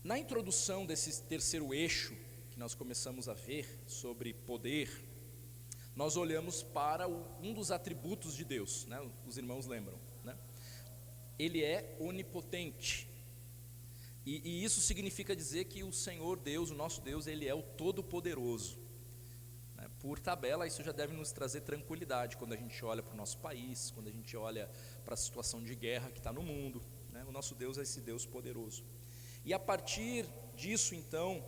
Na introdução desse terceiro eixo que nós começamos a ver sobre poder, nós olhamos para um dos atributos de Deus, né? Os irmãos lembram, né? Ele é onipotente, e isso significa dizer que o Senhor Deus, o nosso Deus, Ele é o Todo-Poderoso, né? Por tabela, isso já deve nos trazer tranquilidade quando a gente olha para o nosso país, quando a gente olha para a situação de guerra que está no mundo, né? O nosso Deus é esse Deus poderoso. E a partir disso, então,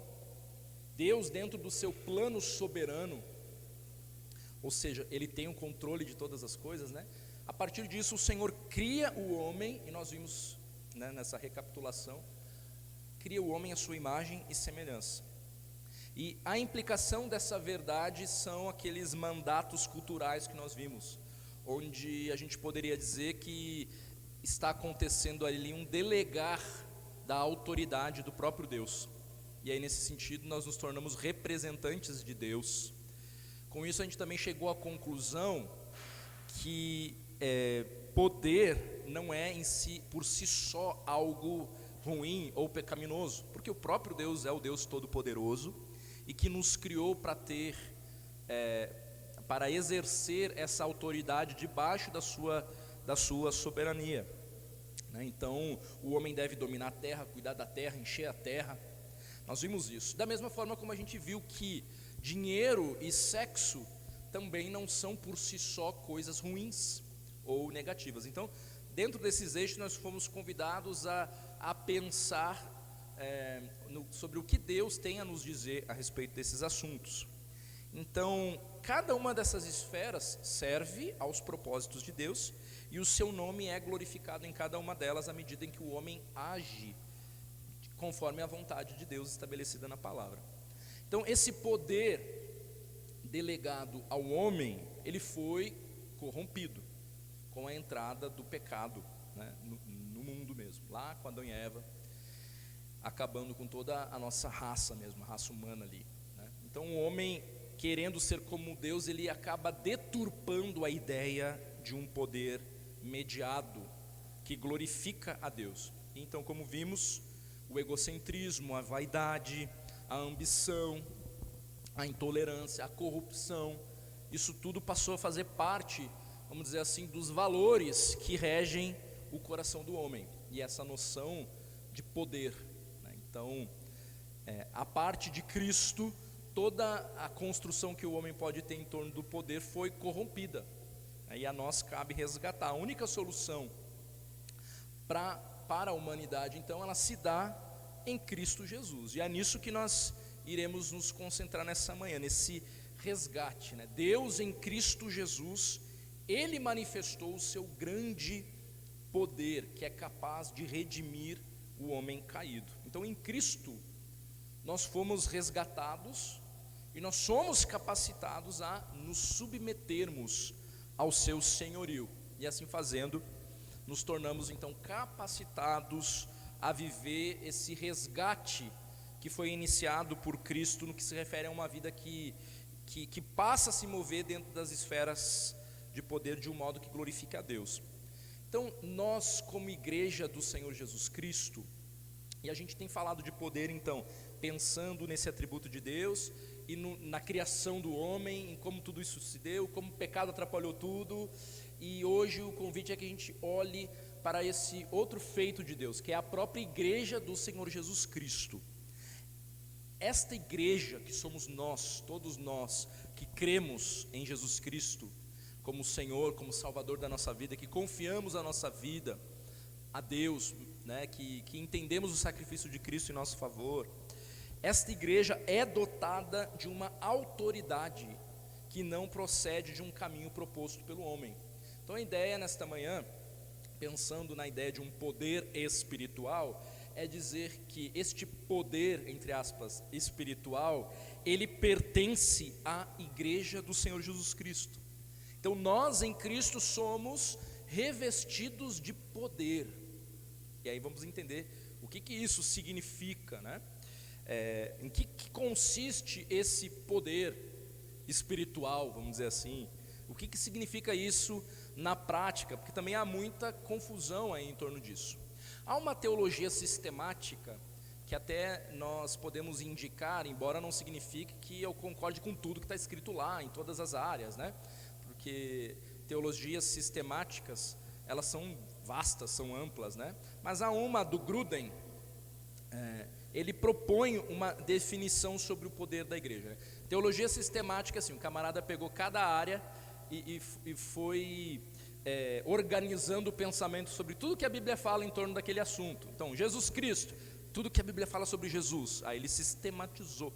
Deus, dentro do seu plano soberano, ou seja, Ele tem o controle de todas as coisas, né? A partir disso, o Senhor cria o homem, e nós vimos, né, nessa recapitulação, cria o homem à sua imagem e semelhança. E a implicação dessa verdade são aqueles mandatos culturais que nós vimos, onde a gente poderia dizer que está acontecendo ali um delegar da autoridade do próprio Deus. E aí, nesse sentido, nós nos tornamos representantes de Deus. Com isso, a gente também chegou à conclusão que poder não é em si, por si só, algo ruim ou pecaminoso, porque o próprio Deus é o Deus Todo-Poderoso e que nos criou para ter, para exercer essa autoridade debaixo da sua soberania, né? Então, o homem deve dominar a terra, cuidar da terra, encher a terra. Nós vimos isso. Da mesma forma como a gente viu que dinheiro e sexo também não são por si só coisas ruins ou negativas. Então, dentro desses eixos, nós fomos convidados a pensar sobre o que Deus tem a nos dizer a respeito desses assuntos. Então, cada uma dessas esferas serve aos propósitos de Deus, e o seu nome é glorificado em cada uma delas à medida em que o homem age conforme a vontade de Deus estabelecida na palavra. Então, esse poder delegado ao homem, ele foi corrompido com a entrada do pecado, né, no mundo mesmo, lá com Adão e Eva, acabando com toda a nossa raça mesmo, a raça humana ali, né? Então, o homem, querendo ser como Deus, ele acaba deturpando a ideia de um poder mediado que glorifica a Deus. Então, como vimos, o egocentrismo, a vaidade, a ambição, a intolerância, a corrupção, isso tudo passou a fazer parte, vamos dizer assim, dos valores que regem o coração do homem, e essa noção de poder, né? Então, a parte de Cristo, toda a construção que o homem pode ter em torno do poder foi corrompida, né? E a nós cabe resgatar. A única solução para a humanidade, então, ela se dá em Cristo Jesus, e é nisso que nós iremos nos concentrar nessa manhã, nesse resgate, né? Deus em Cristo Jesus, Ele manifestou o seu grande poder, que é capaz de redimir o homem caído. Então, em Cristo, nós fomos resgatados, e nós somos capacitados a nos submetermos ao seu senhorio, e assim fazendo, nos tornamos então capacitados a viver esse resgate que foi iniciado por Cristo, no que se refere a uma vida que passa a se mover dentro das esferas de poder de um modo que glorifica a Deus. Então, nós como igreja do Senhor Jesus Cristo, e a gente tem falado de poder, então, pensando nesse atributo de Deus, e na criação do homem, em como tudo isso se deu, como o pecado atrapalhou tudo, e hoje o convite é que a gente olhe para esse outro feito de Deus, que é a própria igreja do Senhor Jesus Cristo. Esta igreja que somos nós, todos nós que cremos em Jesus Cristo como Senhor, como Salvador da nossa vida, que confiamos a nossa vida a Deus, né, que entendemos o sacrifício de Cristo em nosso favor, esta igreja é dotada de uma autoridade que não procede de um caminho proposto pelo homem. Então, a ideia nesta manhã, pensando na ideia de um poder espiritual, é dizer que este poder, entre aspas, espiritual, ele pertence à igreja do Senhor Jesus Cristo. Então, nós em Cristo somos revestidos de poder, e aí vamos entender o que isso significa, né? Em que consiste esse poder espiritual, vamos dizer assim, o que significa isso na prática, porque também há muita confusão aí em torno disso. Há uma teologia sistemática que até nós podemos indicar, embora não signifique que eu concorde com tudo que está escrito lá, em todas as áreas, né? Porque teologias sistemáticas, elas são vastas, são amplas, né? Mas há uma do Gruden, ele propõe uma definição sobre o poder da igreja, né? Teologia sistemática, assim, o camarada pegou cada área e foi organizando o pensamento sobre tudo que a Bíblia fala em torno daquele assunto. Então, Jesus Cristo, tudo que a Bíblia fala sobre Jesus, aí ele sistematizou.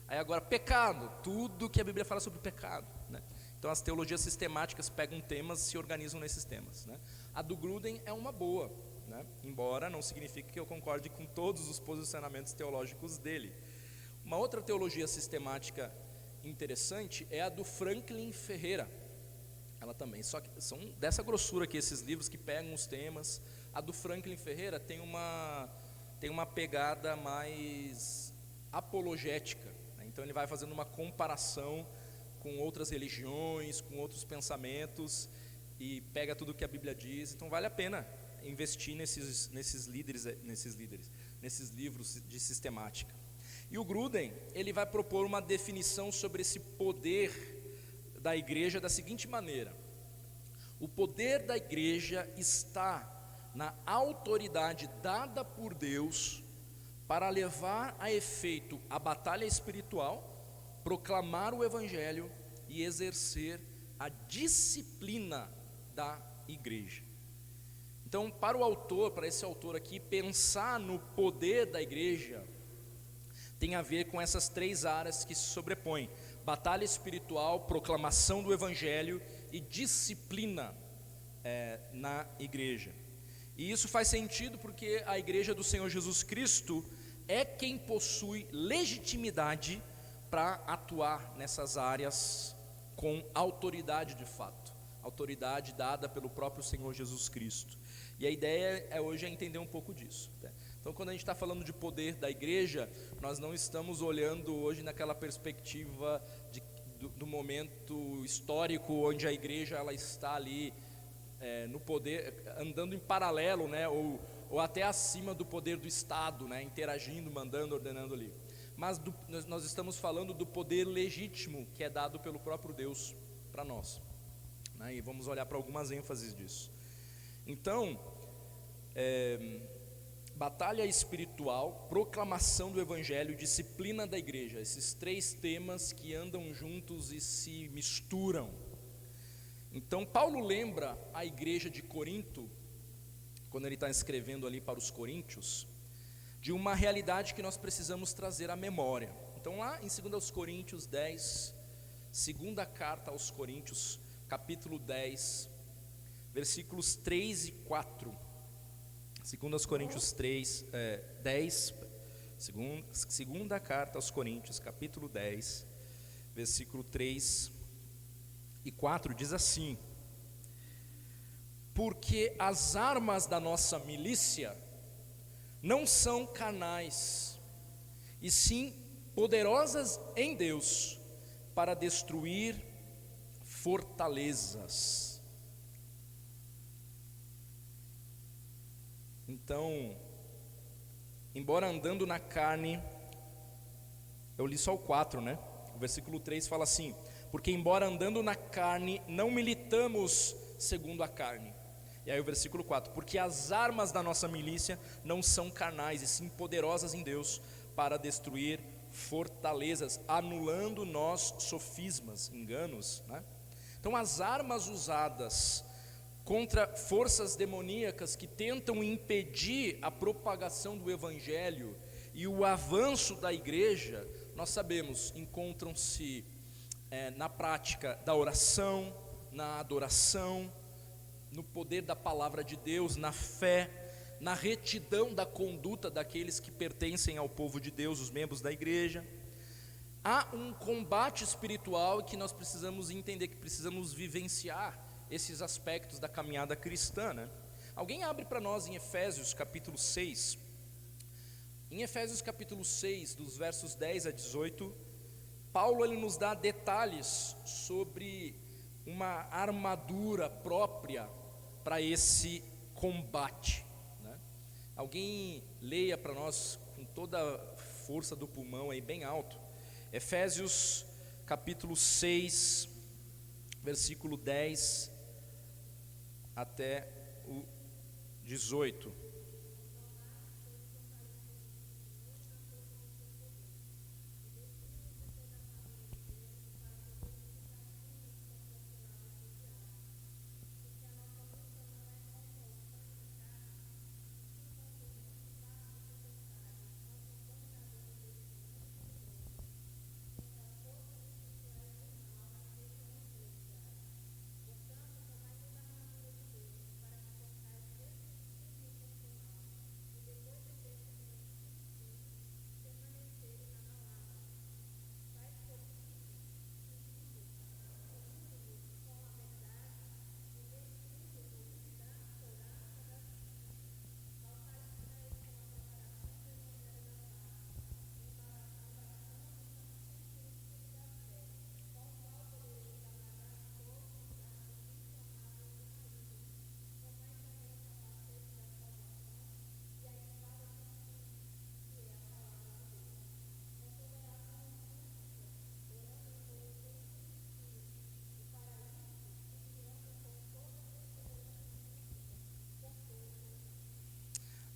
Aí agora, pecado, tudo que a Bíblia fala sobre pecado, né? Então as teologias sistemáticas pegam temas e se organizam nesses temas, né? A do Gruden é uma boa, né? Embora não signifique que eu concorde com todos os posicionamentos teológicos dele. Uma outra teologia sistemática interessante é a do Franklin Ferreira. Ela também, só que são dessa grossura aqui esses livros que pegam os temas. A do Franklin Ferreira tem uma pegada mais apologética, né? Então ele vai fazendo uma comparação com outras religiões, com outros pensamentos, e pega tudo que a Bíblia diz. Então vale a pena investir nesses livros de sistemática. E o Gruden, ele vai propor uma definição sobre esse poder da igreja da seguinte maneira: o poder da igreja está na autoridade dada por Deus para levar a efeito a batalha espiritual, proclamar o evangelho e exercer a disciplina da igreja. Então, para esse autor aqui, pensar no poder da igreja tem a ver com essas três áreas que se sobrepõem: batalha espiritual, proclamação do evangelho e disciplina na igreja. E isso faz sentido porque a igreja do Senhor Jesus Cristo é quem possui legitimidade para atuar nessas áreas com autoridade de fato, autoridade dada pelo próprio Senhor Jesus Cristo. E a ideia hoje é entender um pouco disso, né? Então, quando a gente está falando de poder da igreja, nós não estamos olhando hoje naquela perspectiva do momento histórico onde a igreja ela está ali no poder, andando em paralelo, né? Ou até acima do poder do Estado, né? Interagindo, mandando, ordenando ali. Mas nós estamos falando do poder legítimo que é dado pelo próprio Deus para nós, né? E vamos olhar para algumas ênfases disso. Então, batalha espiritual, proclamação do evangelho, disciplina da igreja, esses três temas que andam juntos e se misturam. Então Paulo lembra a igreja de Corinto, quando ele está escrevendo ali para os coríntios, de uma realidade que nós precisamos trazer à memória. Então lá em 2 Coríntios 10, segunda carta aos Coríntios, capítulo 10, versículos 3 e 4. 2 Coríntios 10, segunda carta aos Coríntios, capítulo 10, versículo 3 e 4, diz assim: porque as armas da nossa milícia não são carnais, e sim poderosas em Deus para destruir fortalezas. Então, embora andando na carne, eu li só o 4, né? O versículo 3 fala assim: porque embora andando na carne, não militamos segundo a carne. E aí o versículo 4: porque as armas da nossa milícia não são carnais, e sim poderosas em Deus para destruir fortalezas, anulando nós sofismas, enganos, né? Então as armas usadas contra forças demoníacas que tentam impedir a propagação do evangelho e o avanço da igreja, nós sabemos, encontram-se na prática da oração, na adoração, no poder da palavra de Deus, na fé, na retidão da conduta daqueles que pertencem ao povo de Deus, os membros da igreja. Há um combate espiritual que nós precisamos entender, que precisamos vivenciar esses aspectos da caminhada cristã, né? Alguém abre para nós em Efésios capítulo 6. Em Efésios capítulo 6, dos versos 10 a 18, Paulo ele nos dá detalhes sobre uma armadura própria para esse combate, né? Alguém leia para nós com toda a força do pulmão aí bem alto. Efésios capítulo 6, versículo 10 até o 18.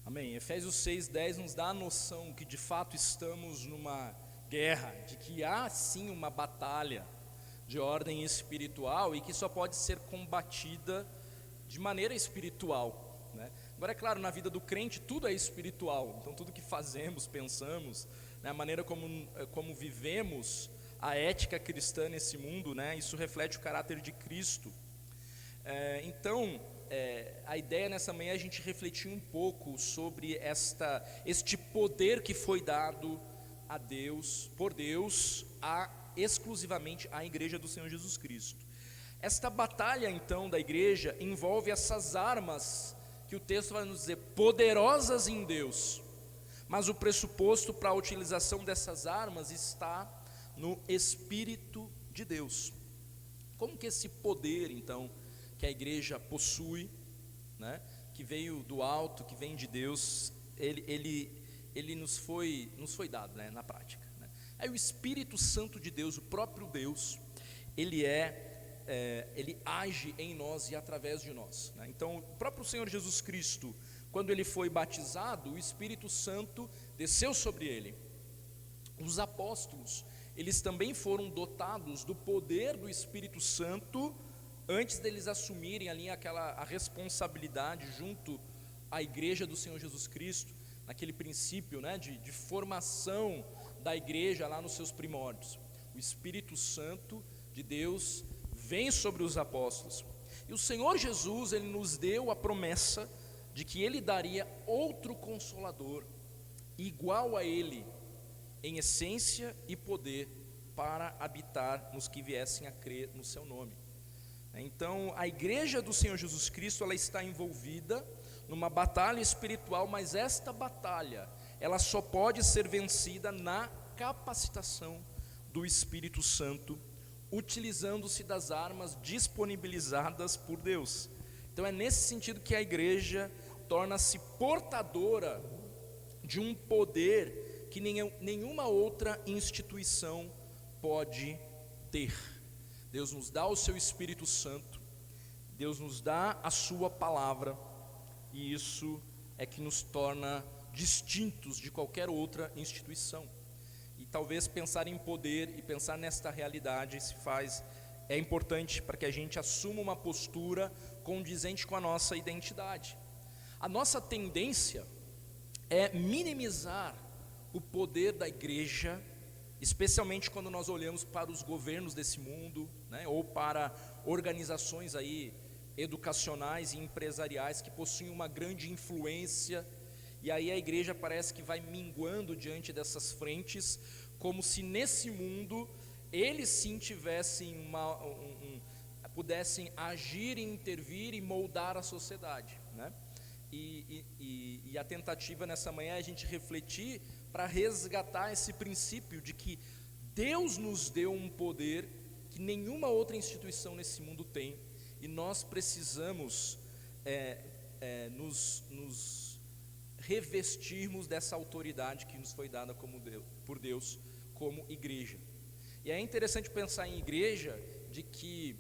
Amém. Efésios 6:10 nos dá a noção que de fato estamos numa guerra, de que há sim uma batalha de ordem espiritual e que só pode ser combatida de maneira espiritual, né? Agora, é claro, na vida do crente tudo é espiritual, então tudo que fazemos, pensamos, né, a maneira como vivemos a ética cristã nesse mundo, né, isso reflete o caráter de Cristo. A ideia nessa manhã é a gente refletir um pouco sobre este poder que foi dado a Deus, por Deus, exclusivamente à igreja do Senhor Jesus Cristo. Esta batalha então da igreja envolve essas armas que o texto vai nos dizer, poderosas em Deus, mas o pressuposto para a utilização dessas armas está no Espírito de Deus. Como que esse poder então que a igreja possui, né, que veio do alto, que vem de Deus, ele nos foi dado, né, na prática, né? Aí o Espírito Santo de Deus, o próprio Deus, ele age em nós e através de nós, né? Então o próprio Senhor Jesus Cristo, quando ele foi batizado, o Espírito Santo desceu sobre ele. Os apóstolos, eles também foram dotados do poder do Espírito Santo antes deles assumirem ali a responsabilidade junto à igreja do Senhor Jesus Cristo, naquele princípio, né, de formação da igreja lá nos seus primórdios. O Espírito Santo de Deus vem sobre os apóstolos, e o Senhor Jesus, ele nos deu a promessa de que ele daria outro Consolador, igual a ele, em essência e poder, para habitar nos que viessem a crer no seu nome. Então a igreja do Senhor Jesus Cristo, ela está envolvida numa batalha espiritual, mas esta batalha, ela só pode ser vencida na capacitação do Espírito Santo, utilizando-se das armas disponibilizadas por Deus. Então é nesse sentido que a igreja torna-se portadora de um poder que nenhuma outra instituição pode ter. Deus nos dá o seu Espírito Santo, Deus nos dá a sua palavra, e isso é que nos torna distintos de qualquer outra instituição. E talvez pensar em poder e pensar nesta realidade é importante para que a gente assuma uma postura condizente com a nossa identidade. A nossa tendência é minimizar o poder da igreja, especialmente quando nós olhamos para os governos desse mundo, né, ou para organizações aí educacionais e empresariais que possuem uma grande influência, e aí a igreja parece que vai minguando diante dessas frentes, como se nesse mundo eles sim tivessem pudessem agir, intervir e moldar a sociedade, né? E a tentativa nessa manhã é a gente refletir para resgatar esse princípio de que Deus nos deu um poder que nenhuma outra instituição nesse mundo tem, e nós precisamos nos revestirmos dessa autoridade que nos foi dada por Deus como igreja. E é interessante pensar em igreja, de que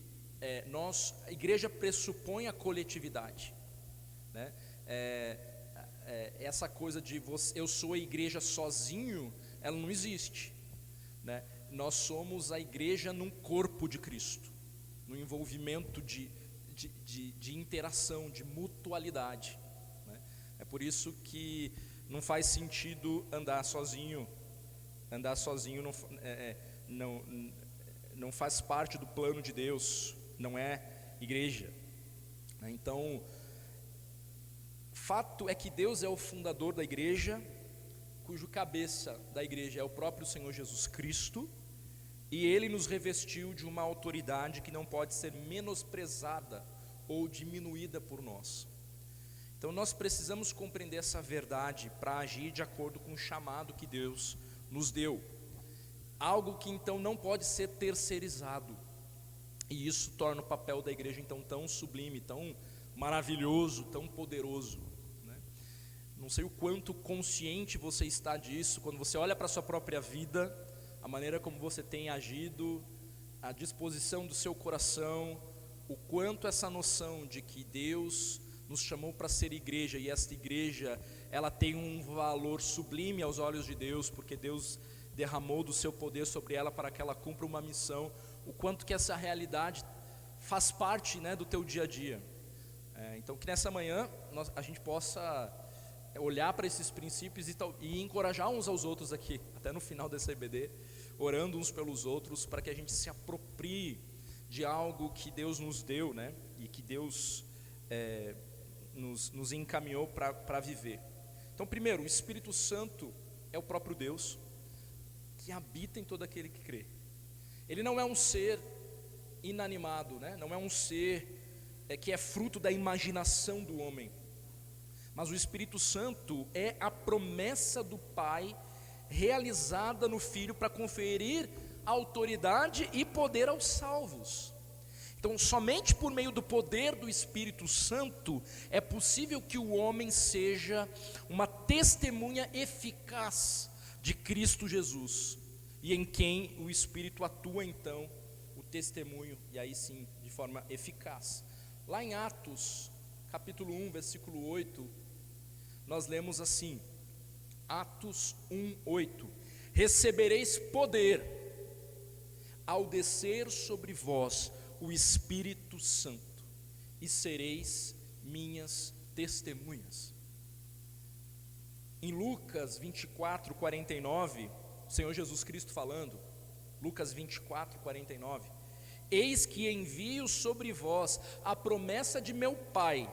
a igreja pressupõe a coletividade, né? Essa coisa de eu sou a igreja sozinho, ela não existe, né? Nós somos a igreja num corpo de Cristo, no envolvimento de interação, de mutualidade, né? É por isso que não faz sentido andar sozinho. Andar sozinho não faz parte do plano de Deus, não é igreja, né? Então, fato é que Deus é o fundador da igreja, cujo cabeça da igreja é o próprio Senhor Jesus Cristo, e Ele nos revestiu de uma autoridade que não pode ser menosprezada ou diminuída por nós. Então nós precisamos compreender essa verdade para agir de acordo com o chamado que Deus nos deu, algo que então não pode ser terceirizado, e isso torna o papel da igreja então tão sublime, tão maravilhoso, tão poderoso, né? Não sei o quanto consciente você está disso, quando você olha para a sua própria vida, a maneira como você tem agido, a disposição do seu coração, o quanto essa noção de que Deus nos chamou para ser igreja, e esta igreja, ela tem um valor sublime aos olhos de Deus, porque Deus derramou do seu poder sobre ela para que ela cumpra uma missão, o quanto que essa realidade faz parte, né, do teu dia a dia. Então que nessa manhã a gente possa olhar para esses princípios e encorajar uns aos outros aqui, até no final dessa EBD, orando uns pelos outros, para que a gente se aproprie de algo que Deus nos deu, né, e que Deus nos encaminhou para viver. Então, primeiro, o Espírito Santo é o próprio Deus, que habita em todo aquele que crê. Ele não é um ser inanimado, né? Não é um ser que é fruto da imaginação do homem, mas o Espírito Santo é a promessa do Pai realizada no Filho para conferir autoridade e poder aos salvos. Então, somente por meio do poder do Espírito Santo é possível que o homem seja uma testemunha eficaz de Cristo Jesus, e em quem o Espírito atua então o testemunho, e aí sim de forma eficaz. Lá em Atos capítulo 1 versículo 8, nós lemos assim, Atos 1:8: recebereis poder ao descer sobre vós o Espírito Santo, e sereis minhas testemunhas. Em Lucas 24:49, o Senhor Jesus Cristo falando, Lucas 24:49: eis que envio sobre vós a promessa de meu Pai,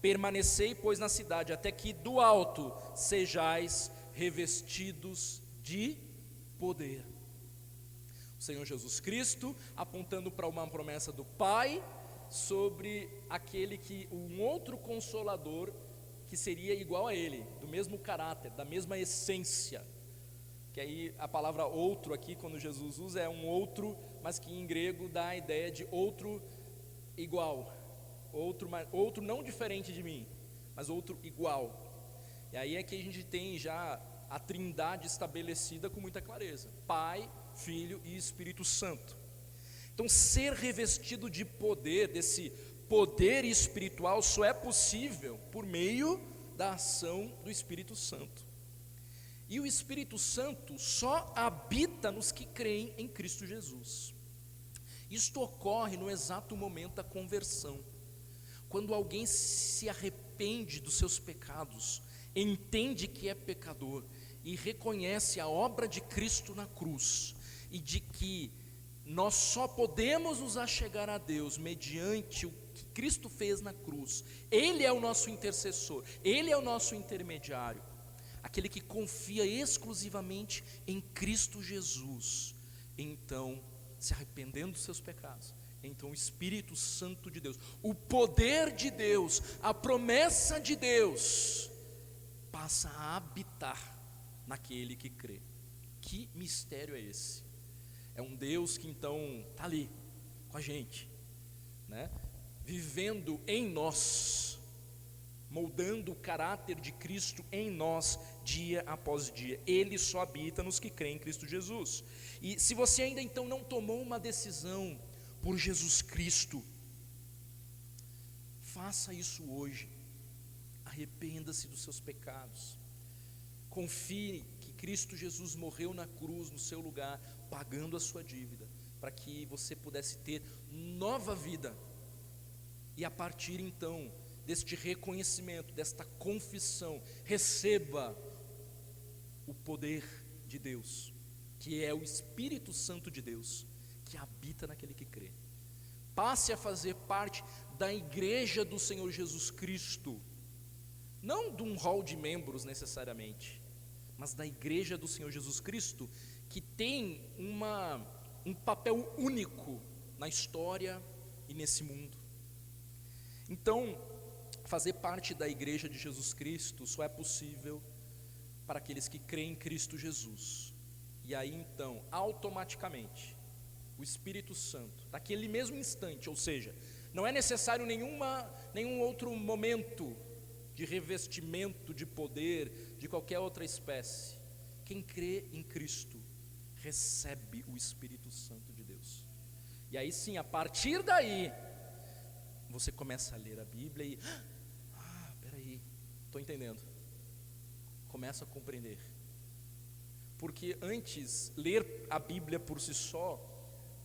permanecei pois na cidade, até que do alto sejais revestidos de poder. O Senhor Jesus Cristo apontando para uma promessa do Pai sobre um outro Consolador que seria igual a Ele, do mesmo caráter, da mesma essência. Que aí a palavra outro aqui, quando Jesus usa, é um outro, mas que em grego dá a ideia de outro igual, outro não diferente de mim, mas outro igual. E aí é que a gente tem já a trindade estabelecida com muita clareza: Pai, Filho e Espírito Santo. Então, ser revestido de poder, desse poder espiritual, só é possível por meio da ação do Espírito Santo. E o Espírito Santo só habita nos que creem em Cristo Jesus. Isto ocorre no exato momento da conversão, quando alguém se arrepende dos seus pecados, entende que é pecador e reconhece a obra de Cristo na cruz, e de que nós só podemos nos achegar a Deus mediante o que Cristo fez na cruz. Ele é o nosso intercessor, Ele é o nosso intermediário. Aquele que confia exclusivamente em Cristo Jesus, então, se arrependendo dos seus pecados, então o Espírito Santo de Deus, o poder de Deus, a promessa de Deus, passa a habitar naquele que crê. Que mistério é esse? É um Deus que então está ali com a gente, né? Vivendo em nós, moldando o caráter de Cristo em nós dia após dia. Ele só habita nos que creem em Cristo Jesus. E se você ainda então não tomou uma decisão por Jesus Cristo, faça isso hoje. Arrependa-se dos seus pecados. Confie que Cristo Jesus morreu na cruz no seu lugar, pagando a sua dívida, para que você pudesse ter nova vida. E a partir então deste reconhecimento, desta confissão, receba o poder de Deus, que é o Espírito Santo de Deus, que habita naquele que crê. Passe a fazer parte da igreja do Senhor Jesus Cristo, não de um hall de membros necessariamente, mas da igreja do Senhor Jesus Cristo, que tem um papel único na história e nesse mundo. Então, fazer parte da igreja de Jesus Cristo só é possível para aqueles que creem em Cristo Jesus. E aí então, automaticamente, o Espírito Santo, naquele mesmo instante, ou seja, não é necessário nenhum outro momento de revestimento de poder de qualquer outra espécie. Quem crê em Cristo recebe o Espírito Santo de Deus. E aí sim, a partir daí, você começa a ler a Bíblia e peraí, estou entendendo. Começa a compreender. Porque antes, ler a Bíblia por si só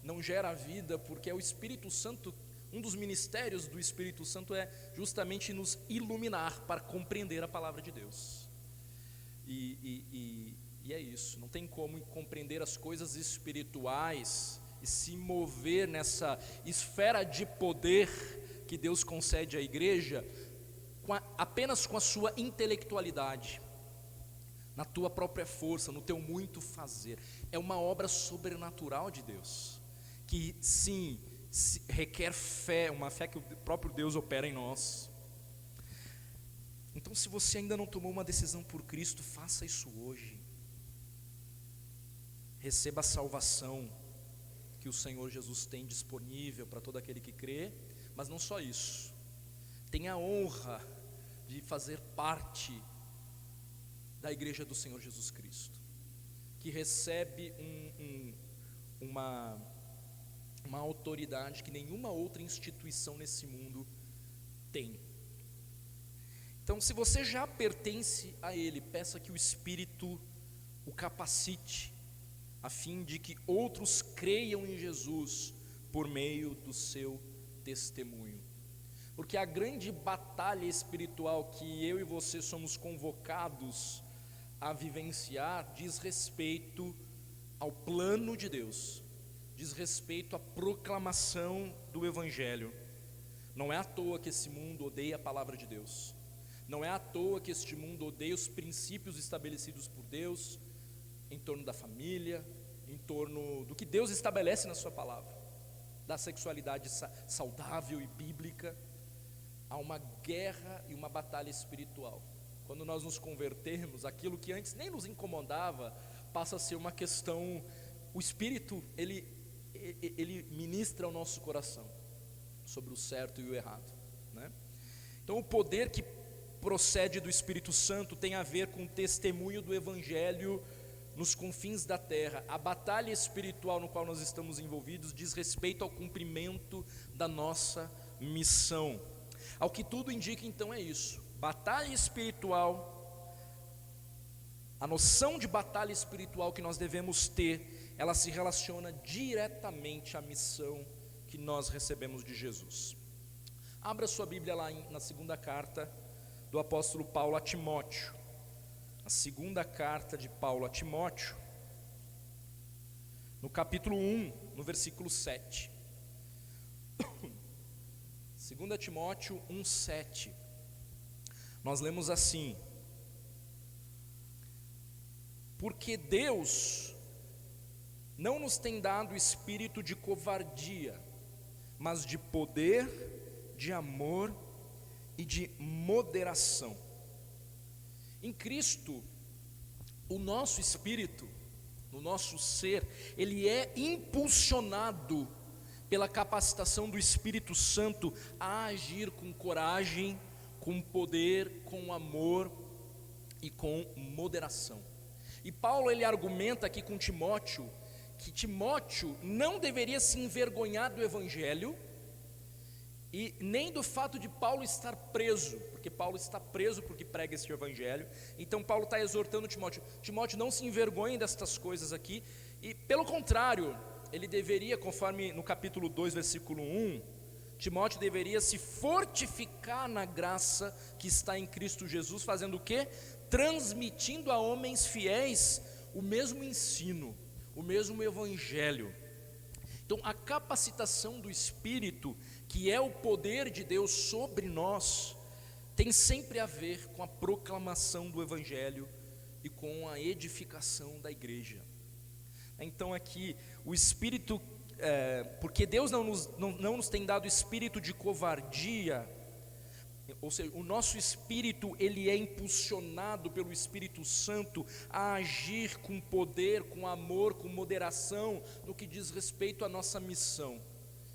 não gera vida, porque é o Espírito Santo. Um dos ministérios do Espírito Santo é justamente nos iluminar para compreender a palavra de Deus. E é isso, não tem como compreender as coisas espirituais e se mover nessa esfera de poder que Deus concede à igreja apenas com a sua intelectualidade, na tua própria força, no teu muito fazer. É uma obra sobrenatural de Deus, que sim, requer fé, uma fé que o próprio Deus opera em nós. Então, se você ainda não tomou uma decisão por Cristo, faça isso hoje. Receba a salvação que o Senhor Jesus tem disponível para todo aquele que crê, mas não só isso, tenha a honra de fazer parte da igreja do Senhor Jesus Cristo, que recebe uma autoridade que nenhuma outra instituição nesse mundo tem. Então, se você já pertence a Ele, peça que o Espírito o capacite, a fim de que outros creiam em Jesus por meio do seu testemunho. Porque a grande batalha espiritual que eu e você somos convocados a vivenciar diz respeito ao plano de Deus, diz respeito à proclamação do Evangelho. Não é à toa que esse mundo odeia a palavra de Deus. Não é à toa que este mundo odeia os princípios estabelecidos por Deus em torno da família, em torno do que Deus estabelece na sua palavra, da sexualidade saudável e bíblica. Há uma guerra e uma batalha espiritual. Quando nós nos convertermos, aquilo que antes nem nos incomodava passa a ser uma questão. O Espírito, ele ministra ao nosso coração sobre o certo e o errado, né? Então, o poder que procede do Espírito Santo tem a ver com o testemunho do Evangelho nos confins da terra. A batalha espiritual no qual nós estamos envolvidos diz respeito ao cumprimento da nossa missão. Ao que tudo indica, então, é isso: batalha espiritual. A noção de batalha espiritual que nós devemos ter, ela se relaciona diretamente à missão que nós recebemos de Jesus. Abra sua Bíblia lá na segunda carta do apóstolo Paulo a Timóteo. A segunda carta de Paulo a Timóteo, no capítulo 1, no versículo 7. 2 Timóteo 1,7. Nós lemos assim: porque Deus não nos tem dado espírito de covardia, mas de poder, de amor e de moderação. Em Cristo, o nosso espírito, o nosso ser, ele é impulsionado pela capacitação do Espírito Santo a agir com coragem, com poder, com amor e com moderação. E Paulo ele argumenta aqui com Timóteo que Timóteo não deveria se envergonhar do evangelho e nem do fato de Paulo estar preso, porque Paulo está preso porque prega esse evangelho. Então Paulo está exortando Timóteo: Timóteo, não se envergonhe destas coisas aqui, e pelo contrário, ele deveria, conforme no capítulo 2, versículo 1, Timóteo deveria se fortificar na graça que está em Cristo Jesus, fazendo o quê? Transmitindo a homens fiéis o mesmo ensino, o mesmo evangelho. Então a capacitação do Espírito, que é o poder de Deus sobre nós, tem sempre a ver com a proclamação do evangelho e com a edificação da igreja. Então aqui o Espírito, porque Deus não nos tem dado espírito de covardia, ou seja, o nosso espírito ele é impulsionado pelo Espírito Santo a agir com poder, com amor, com moderação no que diz respeito à nossa missão.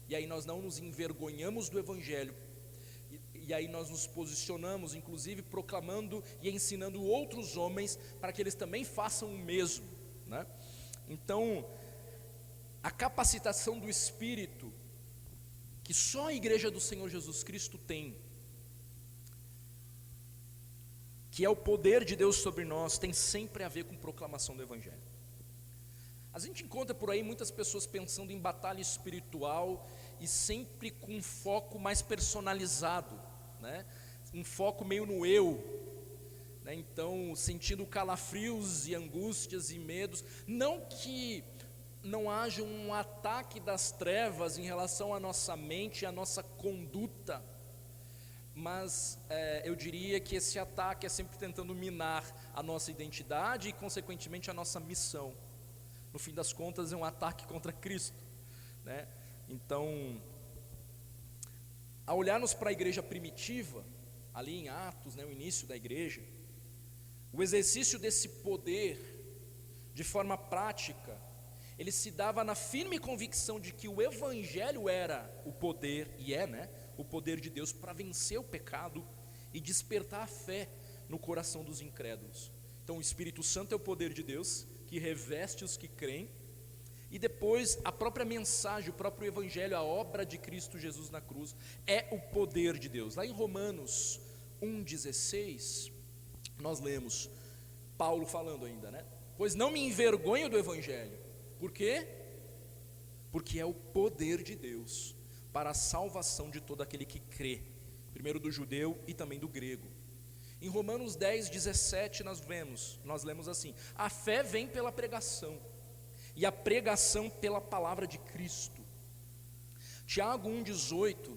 E aí nós não nos envergonhamos do evangelho, e aí nós nos posicionamos, inclusive proclamando e ensinando outros homens para que eles também façam o mesmo, né? Então a capacitação do Espírito, que só a igreja do Senhor Jesus Cristo tem, que é o poder de Deus sobre nós, tem sempre a ver com proclamação do evangelho. A gente encontra por aí muitas pessoas pensando em batalha espiritual e sempre com um foco mais personalizado, né? Um foco meio no eu, né? Então sentindo calafrios e angústias e medos, não que não haja um ataque das trevas em relação à nossa mente e à nossa conduta, mas eu diria que esse ataque é sempre tentando minar a nossa identidade e consequentemente a nossa missão. No fim das contas é um ataque contra Cristo, né? Então, ao olharmos para a igreja primitiva, ali em Atos, né, o início da igreja, o exercício desse poder de forma prática, ele se dava na firme convicção de que o evangelho era o poder, e né, o poder de Deus para vencer o pecado e despertar a fé no coração dos incrédulos. Então o Espírito Santo é o poder de Deus que reveste os que creem, e depois a própria mensagem, o próprio evangelho, a obra de Cristo Jesus na cruz é o poder de Deus. Lá em Romanos 1,16 nós lemos Paulo falando ainda, né? Pois não me envergonho do evangelho. Por quê? Porque é o poder de Deus para a salvação de todo aquele que crê, primeiro do judeu e também do grego. Em Romanos 10,17 nós lemos assim: a fé vem pela pregação, e a pregação pela palavra de Cristo. Tiago 1,18: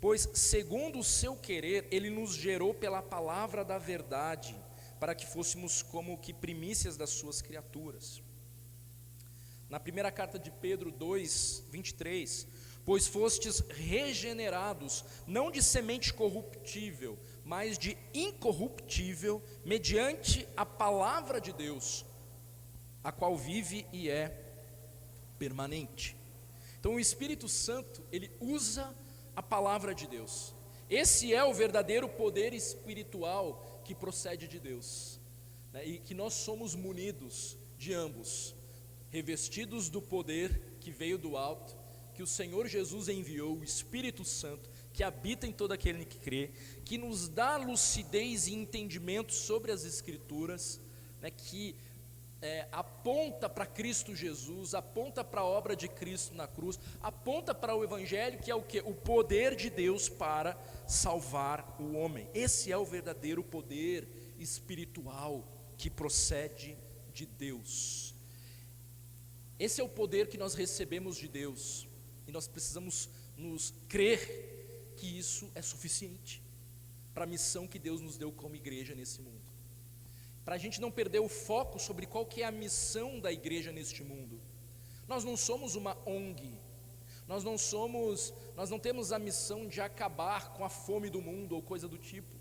pois segundo o seu querer, ele nos gerou pela palavra da verdade, para que fôssemos como que primícias das suas criaturas. Na primeira carta de Pedro 2,23: pois fostes regenerados, não de semente corruptível, mas de incorruptível, mediante a palavra de Deus, a qual vive e é permanente. Então o Espírito Santo, ele usa a palavra de Deus. Esse é o verdadeiro poder espiritual que procede de Deus, né? E que nós somos munidos de ambos, revestidos do poder que veio do alto, que o Senhor Jesus enviou, o Espírito Santo, que habita em todo aquele que crê, que nos dá lucidez e entendimento sobre as Escrituras, né, que aponta para Cristo Jesus, aponta para a obra de Cristo na cruz, aponta para o Evangelho, que é o quê? O poder de Deus para salvar o homem. Esse é o verdadeiro poder espiritual que procede de Deus. Esse é o poder que nós recebemos de Deus, e nós precisamos nos crer que isso é suficiente para a missão que Deus nos deu como igreja nesse mundo. Para a gente não perder o foco sobre qual que é a missão da igreja neste mundo. Nós não somos uma ONG, nós não temos a missão de acabar com a fome do mundo ou coisa do tipo.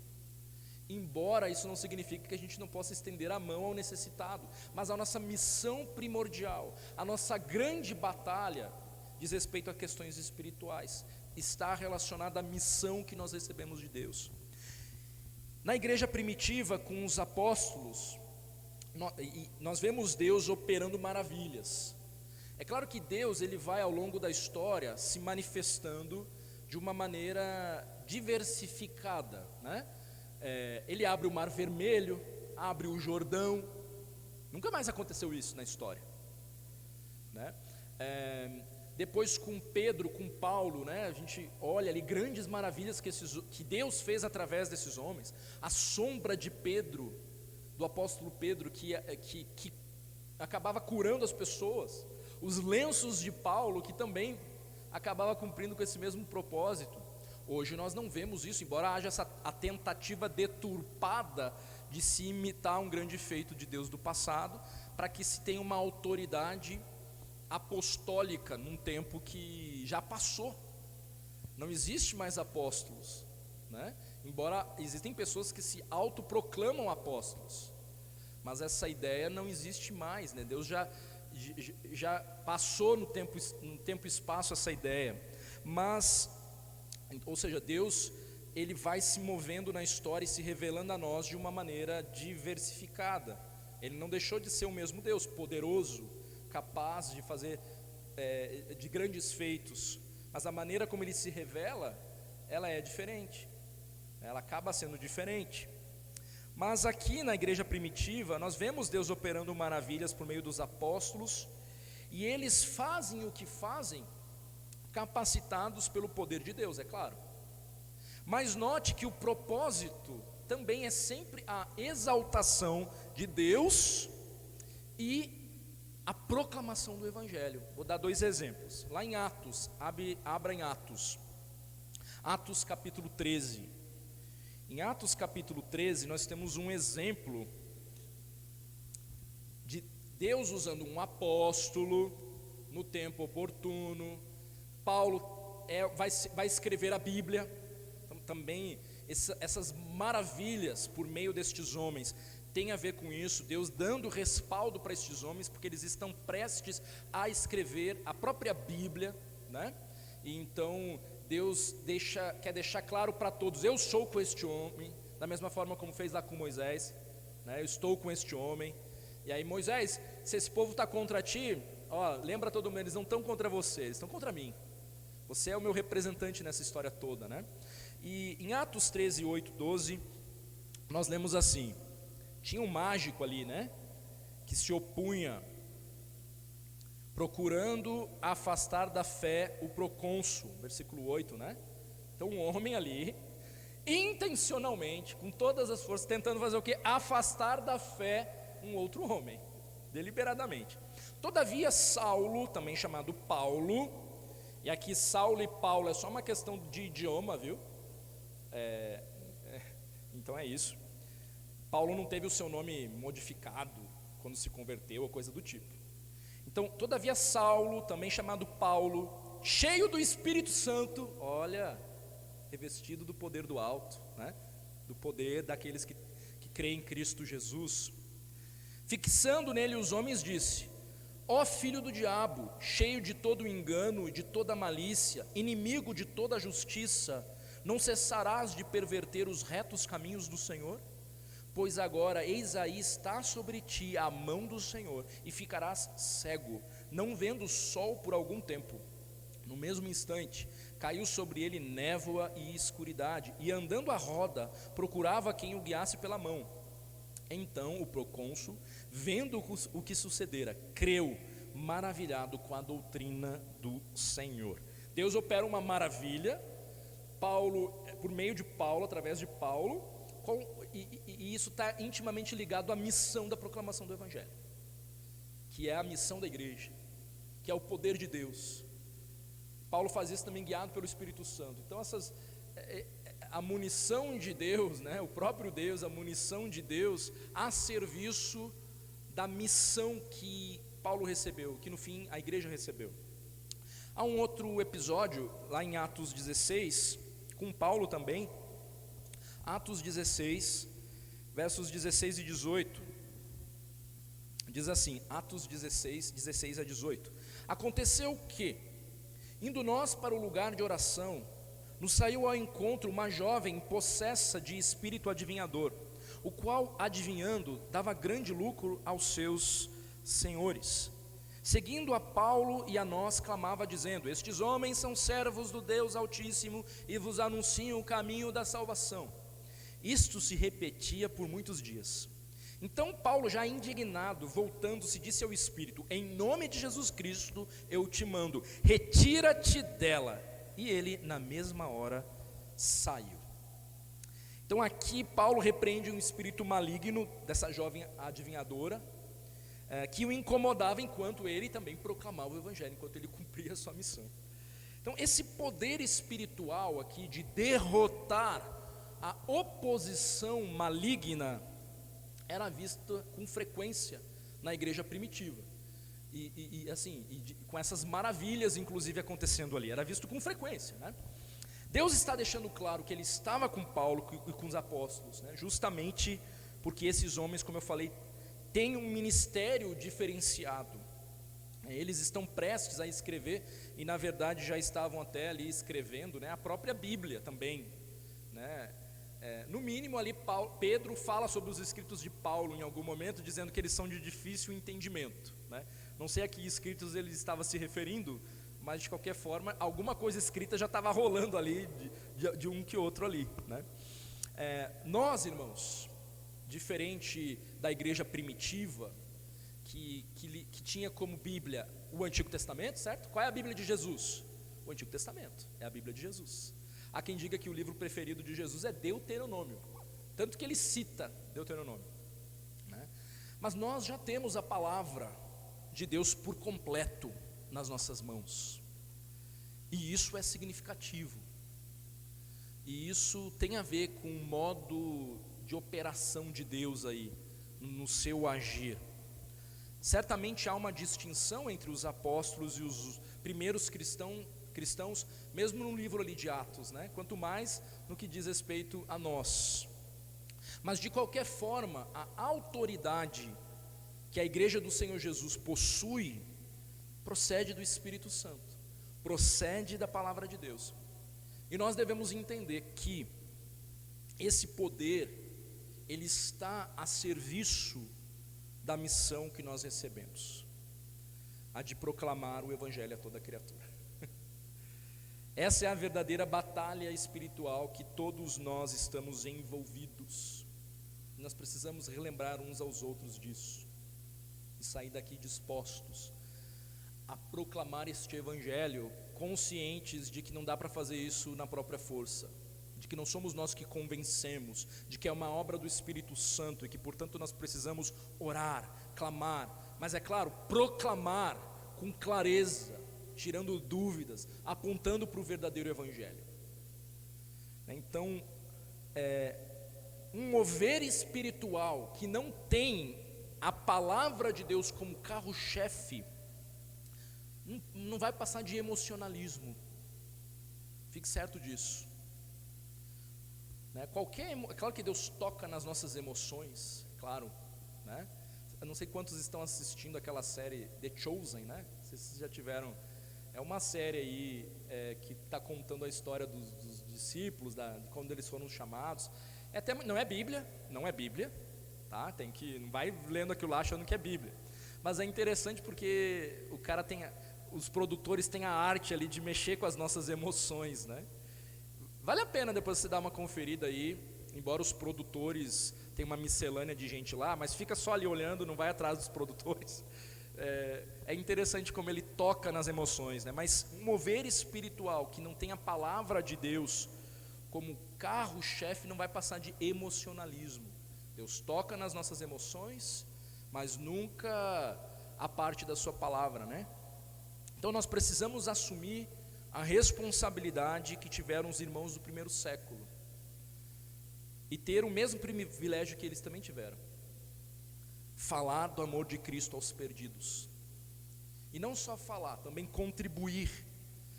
Embora isso não signifique que a gente não possa estender a mão ao necessitado, mas a nossa missão primordial, a nossa grande batalha, diz respeito a questões espirituais, está relacionada à missão que nós recebemos de Deus. Na igreja primitiva, com os apóstolos, nós vemos Deus operando maravilhas. É claro que Deus, ele vai ao longo da história se manifestando de uma maneira diversificada, né? Ele abre o Mar Vermelho, abre o Jordão. Nunca mais aconteceu isso na história, né? Depois com Pedro, com Paulo, né? A gente olha ali grandes maravilhas que Deus fez através desses homens. A sombra de Pedro, do apóstolo Pedro, que acabava curando as pessoas. Os lenços de Paulo, que também acabava cumprindo com esse mesmo propósito. Hoje nós não vemos isso, embora haja a tentativa deturpada de se imitar um grande feito de Deus do passado, para que se tenha uma autoridade apostólica num tempo que já passou. Não existe mais apóstolos, né? Embora existem pessoas que se autoproclamam apóstolos, mas essa ideia não existe mais, né? Deus já passou no tempo e espaço essa ideia. Mas, ou seja, Deus, ele vai se movendo na história e se revelando a nós de uma maneira diversificada. Ele não deixou de ser o mesmo Deus, poderoso, capaz de fazer de grandes feitos, mas a maneira como ele se revela, ela é diferente, ela acaba sendo diferente. Mas aqui na igreja primitiva, nós vemos Deus operando maravilhas por meio dos apóstolos, e eles fazem o que fazem, capacitados pelo poder de Deus, é claro. Mas note que o propósito também é sempre a exaltação de Deus e a proclamação do Evangelho. Vou dar 2 exemplos. Lá em Atos, abra em Atos capítulo 13. Em Atos capítulo 13, nós temos um exemplo de Deus usando um apóstolo no tempo oportuno. Paulo vai escrever a Bíblia. Também essas maravilhas por meio destes homens tem a ver com isso, Deus dando respaldo para estes homens, porque eles estão prestes a escrever a própria Bíblia, né? E então Deus quer deixar claro para todos: eu sou com este homem, da mesma forma como fez lá com Moisés, né? Eu estou com este homem. E aí, Moisés, se esse povo está contra ti, lembra todo mundo, eles não estão contra você, eles estão contra mim. Você é o meu representante nessa história toda, né? E em Atos 13, 8, 12, nós lemos assim: tinha um mágico ali, né, que se opunha, procurando afastar da fé o procônsul, versículo 8, né? Então um homem ali, intencionalmente, com todas as forças, tentando fazer o quê? Afastar da fé um outro homem, deliberadamente. Todavia Saulo, também chamado Paulo, e aqui Saulo e Paulo é só uma questão de idioma, viu? Então é isso. Paulo não teve o seu nome modificado quando se converteu ou coisa do tipo. Então, todavia Saulo, também chamado Paulo, cheio do Espírito Santo, olha, revestido do poder do alto, né? Do poder daqueles que creem em Cristo Jesus, fixando nele os homens, disse: ó filho do diabo, cheio de todo engano e de toda malícia, inimigo de toda justiça, não cessarás de perverter os retos caminhos do Senhor? Pois agora, eis aí está sobre ti a mão do Senhor, e ficarás cego, não vendo o sol por algum tempo. No mesmo instante, caiu sobre ele névoa e escuridade, e andando à roda, procurava quem o guiasse pela mão. Então o procônsul, vendo o que sucedera, creu, maravilhado com a doutrina do Senhor. Deus opera uma maravilha, por meio de Paulo, através de Paulo, e isso está intimamente ligado à missão da proclamação do Evangelho, que é a missão da igreja, que é o poder de Deus. Paulo faz isso também guiado pelo Espírito Santo. Então a munição de Deus, né, o próprio Deus, a munição de Deus a serviço da missão que Paulo recebeu, que no fim a igreja recebeu. Há um outro episódio lá em Atos 16, com Paulo também, Atos 16, versos 16 e 18, diz assim, Atos 16, 16 a 18: aconteceu que, indo nós para o lugar de oração, nos saiu ao encontro uma jovem possessa de espírito adivinhador, o qual, adivinhando, dava grande lucro aos seus senhores. Seguindo a Paulo e a nós, clamava dizendo: estes homens são servos do Deus Altíssimo e vos anunciam o caminho da salvação. Isto se repetia por muitos dias. Então Paulo, já indignado, voltando-se, disse ao Espírito: em nome de Jesus Cristo eu te mando, retira-te dela. E ele na mesma hora saiu. Então aqui Paulo repreende um espírito maligno dessa jovem adivinhadora, que o incomodava enquanto ele também proclamava o evangelho, enquanto ele cumpria a sua missão. Então esse poder espiritual aqui de derrotar a oposição maligna era visto com frequência na igreja primitiva, com essas maravilhas inclusive acontecendo ali, era visto com frequência, né? Deus está deixando claro que ele estava com Paulo e com os apóstolos, né? Justamente porque esses homens, como eu falei, têm um ministério diferenciado. Eles estão prestes a escrever, e na verdade já estavam até ali escrevendo, né, a própria Bíblia também, né? No mínimo ali Pedro fala sobre os escritos de Paulo em algum momento, dizendo que eles são de difícil entendimento, né? Não sei a que escritos ele estava se referindo, mas de qualquer forma alguma coisa escrita já estava rolando ali de um que outro ali, né? Nós, irmãos, diferente da igreja primitiva, que tinha como Bíblia o Antigo Testamento, certo? Qual é a Bíblia de Jesus? O Antigo Testamento é a Bíblia de Jesus. Há quem diga que o livro preferido de Jesus é Deuteronômio, tanto que ele cita Deuteronômio, né? Mas nós já temos a palavra de Deus por completo nas nossas mãos, e isso é significativo, e isso tem a ver com o modo de operação de Deus aí, no seu agir. Certamente há uma distinção entre os apóstolos e os primeiros cristãos, mesmo no livro ali de Atos, né? Quanto mais no que diz respeito a nós. Mas de qualquer forma, a autoridade que a igreja do Senhor Jesus possui procede do Espírito Santo, procede da palavra de Deus. E nós devemos entender que esse poder, ele está a serviço da missão que nós recebemos, a de proclamar o evangelho a toda criatura. Essa é a verdadeira batalha espiritual que todos nós estamos envolvidos. Nós precisamos relembrar uns aos outros disso, e sair daqui dispostos a proclamar este evangelho, conscientes de que não dá para fazer isso na própria força, de que não somos nós que convencemos, de que é uma obra do Espírito Santo, e que portanto nós precisamos orar, clamar, mas é claro, proclamar com clareza, tirando dúvidas, apontando para o verdadeiro evangelho. Então, um mover espiritual que não tem a palavra de Deus como carro-chefe, não vai passar de emocionalismo, fique certo disso, né? É claro que Deus toca nas nossas emoções, é claro, né? Eu não sei quantos estão assistindo aquela série The Chosen, né? Não sei se vocês já tiveram. É uma série aí que está contando a história dos discípulos, de quando eles foram chamados. Não é Bíblia, tá? Não vai lendo aquilo lá achando que é Bíblia. Mas é interessante porque os produtores têm a arte ali de mexer com as nossas emoções, né? Vale a pena depois você dar uma conferida aí, embora os produtores tenham uma miscelânea de gente lá, mas fica só ali olhando, não vai atrás dos produtores. É interessante como ele toca nas emoções, né? Mas um mover espiritual que não tem a palavra de Deus como carro-chefe não vai passar de emocionalismo. Deus toca nas nossas emoções, mas nunca a parte da sua palavra, né? Então nós precisamos assumir a responsabilidade que tiveram os irmãos do primeiro século e ter o mesmo privilégio que eles também tiveram: falar do amor de Cristo aos perdidos. E não só falar, também contribuir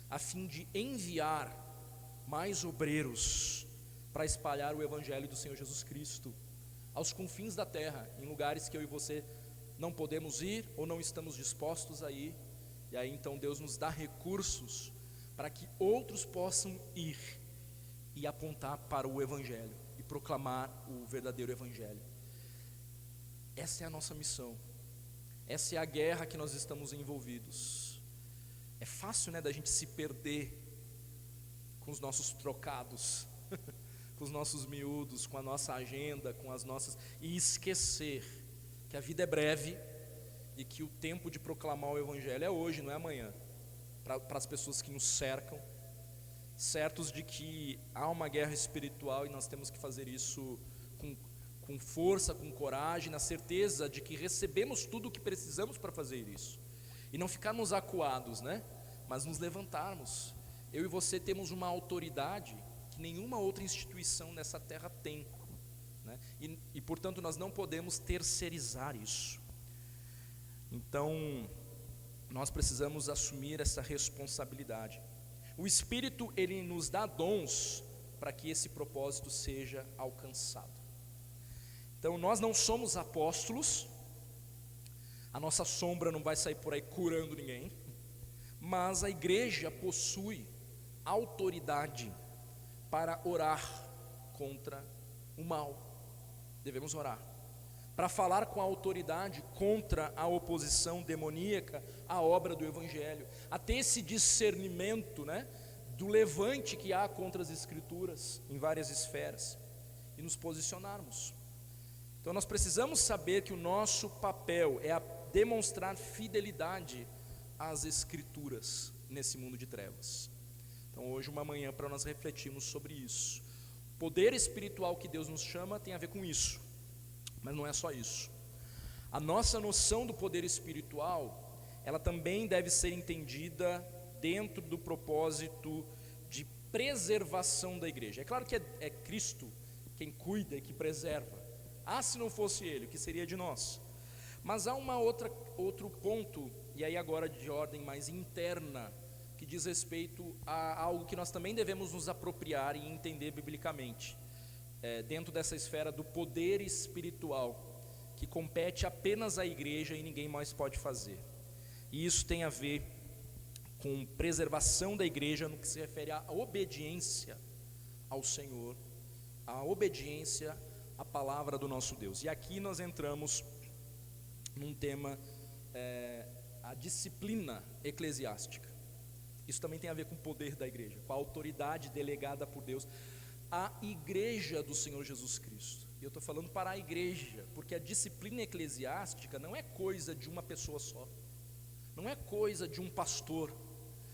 a fim de enviar mais obreiros para espalhar o evangelho do Senhor Jesus Cristo aos confins da terra, em lugares que eu e você não podemos ir ou não estamos dispostos a ir. E aí então Deus nos dá recursos para que outros possam ir e apontar para o Evangelho e proclamar o verdadeiro Evangelho. Essa é a nossa missão. Essa é a guerra que nós estamos envolvidos. É fácil, né, da gente se perder com os nossos trocados, com os nossos miúdos, com a nossa agenda, com as nossas, e esquecer que a vida é breve e que o tempo de proclamar o Evangelho é hoje, não é amanhã, para as pessoas que nos cercam, certos de que há uma guerra espiritual e nós temos que fazer isso com força, com coragem, na certeza de que recebemos tudo o que precisamos para fazer isso, e não ficarmos acuados, né? Mas nos levantarmos. Eu e você temos uma autoridade que nenhuma outra instituição nessa terra tem, né? E portanto nós não podemos terceirizar isso. Então nós precisamos assumir essa responsabilidade. O Espírito, ele nos dá dons para que esse propósito seja alcançado. Então nós não somos apóstolos, a nossa sombra não vai sair por aí curando ninguém, mas a igreja possui autoridade para orar contra o mal. Devemos orar para falar com a autoridade contra a oposição demoníaca à obra do Evangelho, a ter esse discernimento, né, do levante que há contra as Escrituras em várias esferas e nos posicionarmos. Então nós precisamos saber que o nosso papel é demonstrar fidelidade às Escrituras nesse mundo de trevas. Então hoje uma manhã para nós refletirmos sobre isso. O poder espiritual que Deus nos chama tem a ver com isso, mas não é só isso. A nossa noção do poder espiritual, ela também deve ser entendida dentro do propósito de preservação da igreja. É claro que é Cristo quem cuida e que preserva. Se não fosse Ele, o que seria de nós? Mas há outro ponto, e aí agora de ordem mais interna, que diz respeito a algo que nós também devemos nos apropriar e entender biblicamente, dentro dessa esfera do poder espiritual, que compete apenas à igreja e ninguém mais pode fazer. E isso tem a ver com preservação da igreja no que se refere à obediência ao Senhor, à obediência à palavra do nosso Deus. E aqui nós entramos num tema, a disciplina eclesiástica. Isso também tem a ver com o poder da igreja, com a autoridade delegada por Deus à igreja do Senhor Jesus Cristo. E eu estou falando para a igreja, porque a disciplina eclesiástica não é coisa de uma pessoa só, não é coisa de um pastor,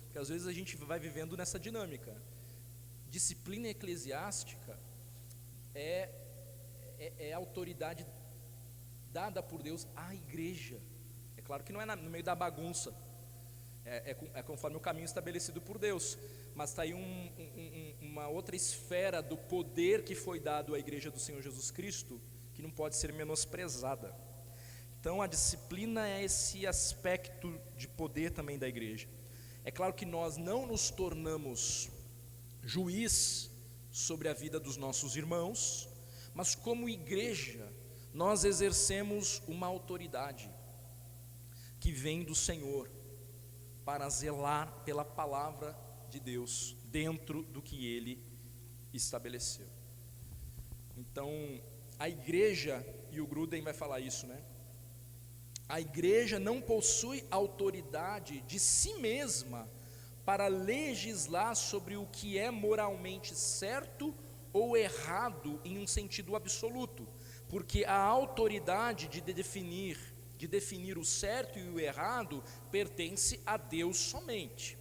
porque às vezes a gente vai vivendo nessa dinâmica. Disciplina eclesiástica é autoridade dada por Deus à igreja. É claro que não é no meio da bagunça, é conforme o caminho estabelecido por Deus, mas está aí uma outra esfera do poder que foi dado à igreja do Senhor Jesus Cristo, que não pode ser menosprezada. Então a disciplina é esse aspecto de poder também da igreja. É claro que nós não nos tornamos juiz sobre a vida dos nossos irmãos, mas como igreja nós exercemos uma autoridade que vem do Senhor para zelar pela palavra de Deus dentro do que Ele estabeleceu. Então a igreja, e o Gruden vai falar isso, né? A igreja não possui autoridade de si mesma para legislar sobre o que é moralmente certo ou errado em um sentido absoluto, porque a autoridade de definir o certo e o errado pertence a Deus somente.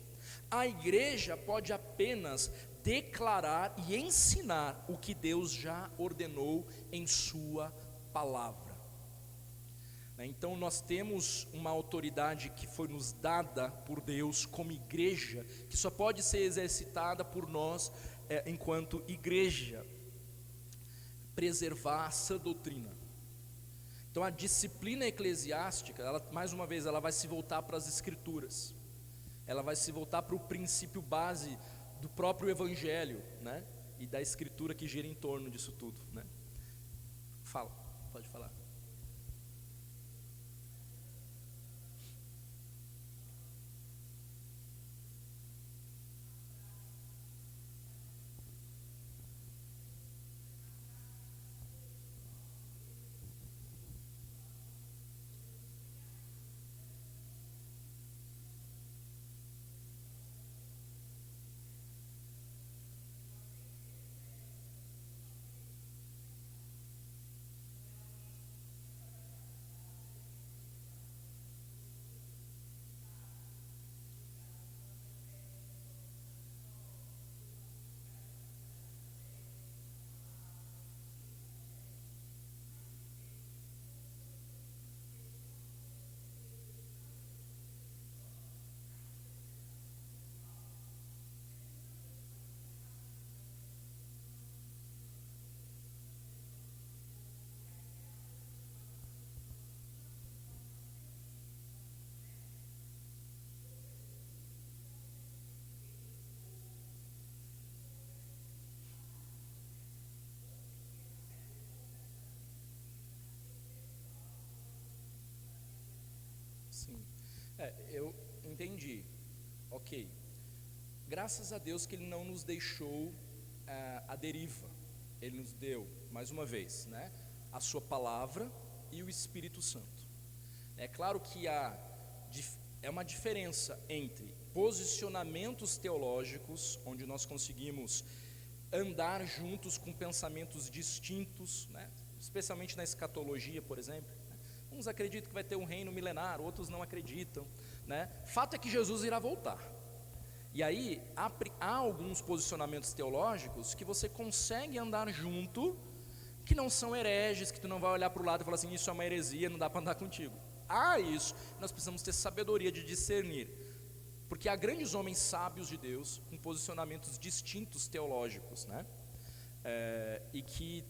A igreja pode apenas declarar e ensinar o que Deus já ordenou em sua palavra. Então nós temos uma autoridade que foi nos dada por Deus como igreja, que só pode ser exercitada por nós enquanto igreja. Preservar a sã doutrina. Então a disciplina eclesiástica, mais uma vez, ela vai se voltar para as Escrituras, ela vai se voltar para o princípio base do próprio Evangelho, né? E da Escritura que gira em torno disso tudo, né? Fala, pode falar. Eu entendi. Ok. Graças a Deus que Ele não nos deixou à deriva. Ele nos deu, mais uma vez, né, a sua palavra e o Espírito Santo. É claro que é uma diferença entre posicionamentos teológicos, onde nós conseguimos andar juntos com pensamentos distintos, né, especialmente na escatologia, por exemplo. Uns acreditam que vai ter um reino milenar, outros não acreditam, né? Fato é que Jesus irá voltar. E aí há alguns posicionamentos teológicos que você consegue andar junto, que não são hereges, que tu não vai olhar para o lado e falar assim, isso é uma heresia, não dá para andar contigo. Isso, nós precisamos ter sabedoria de discernir, porque há grandes homens sábios de Deus, com posicionamentos distintos teológicos, né? E que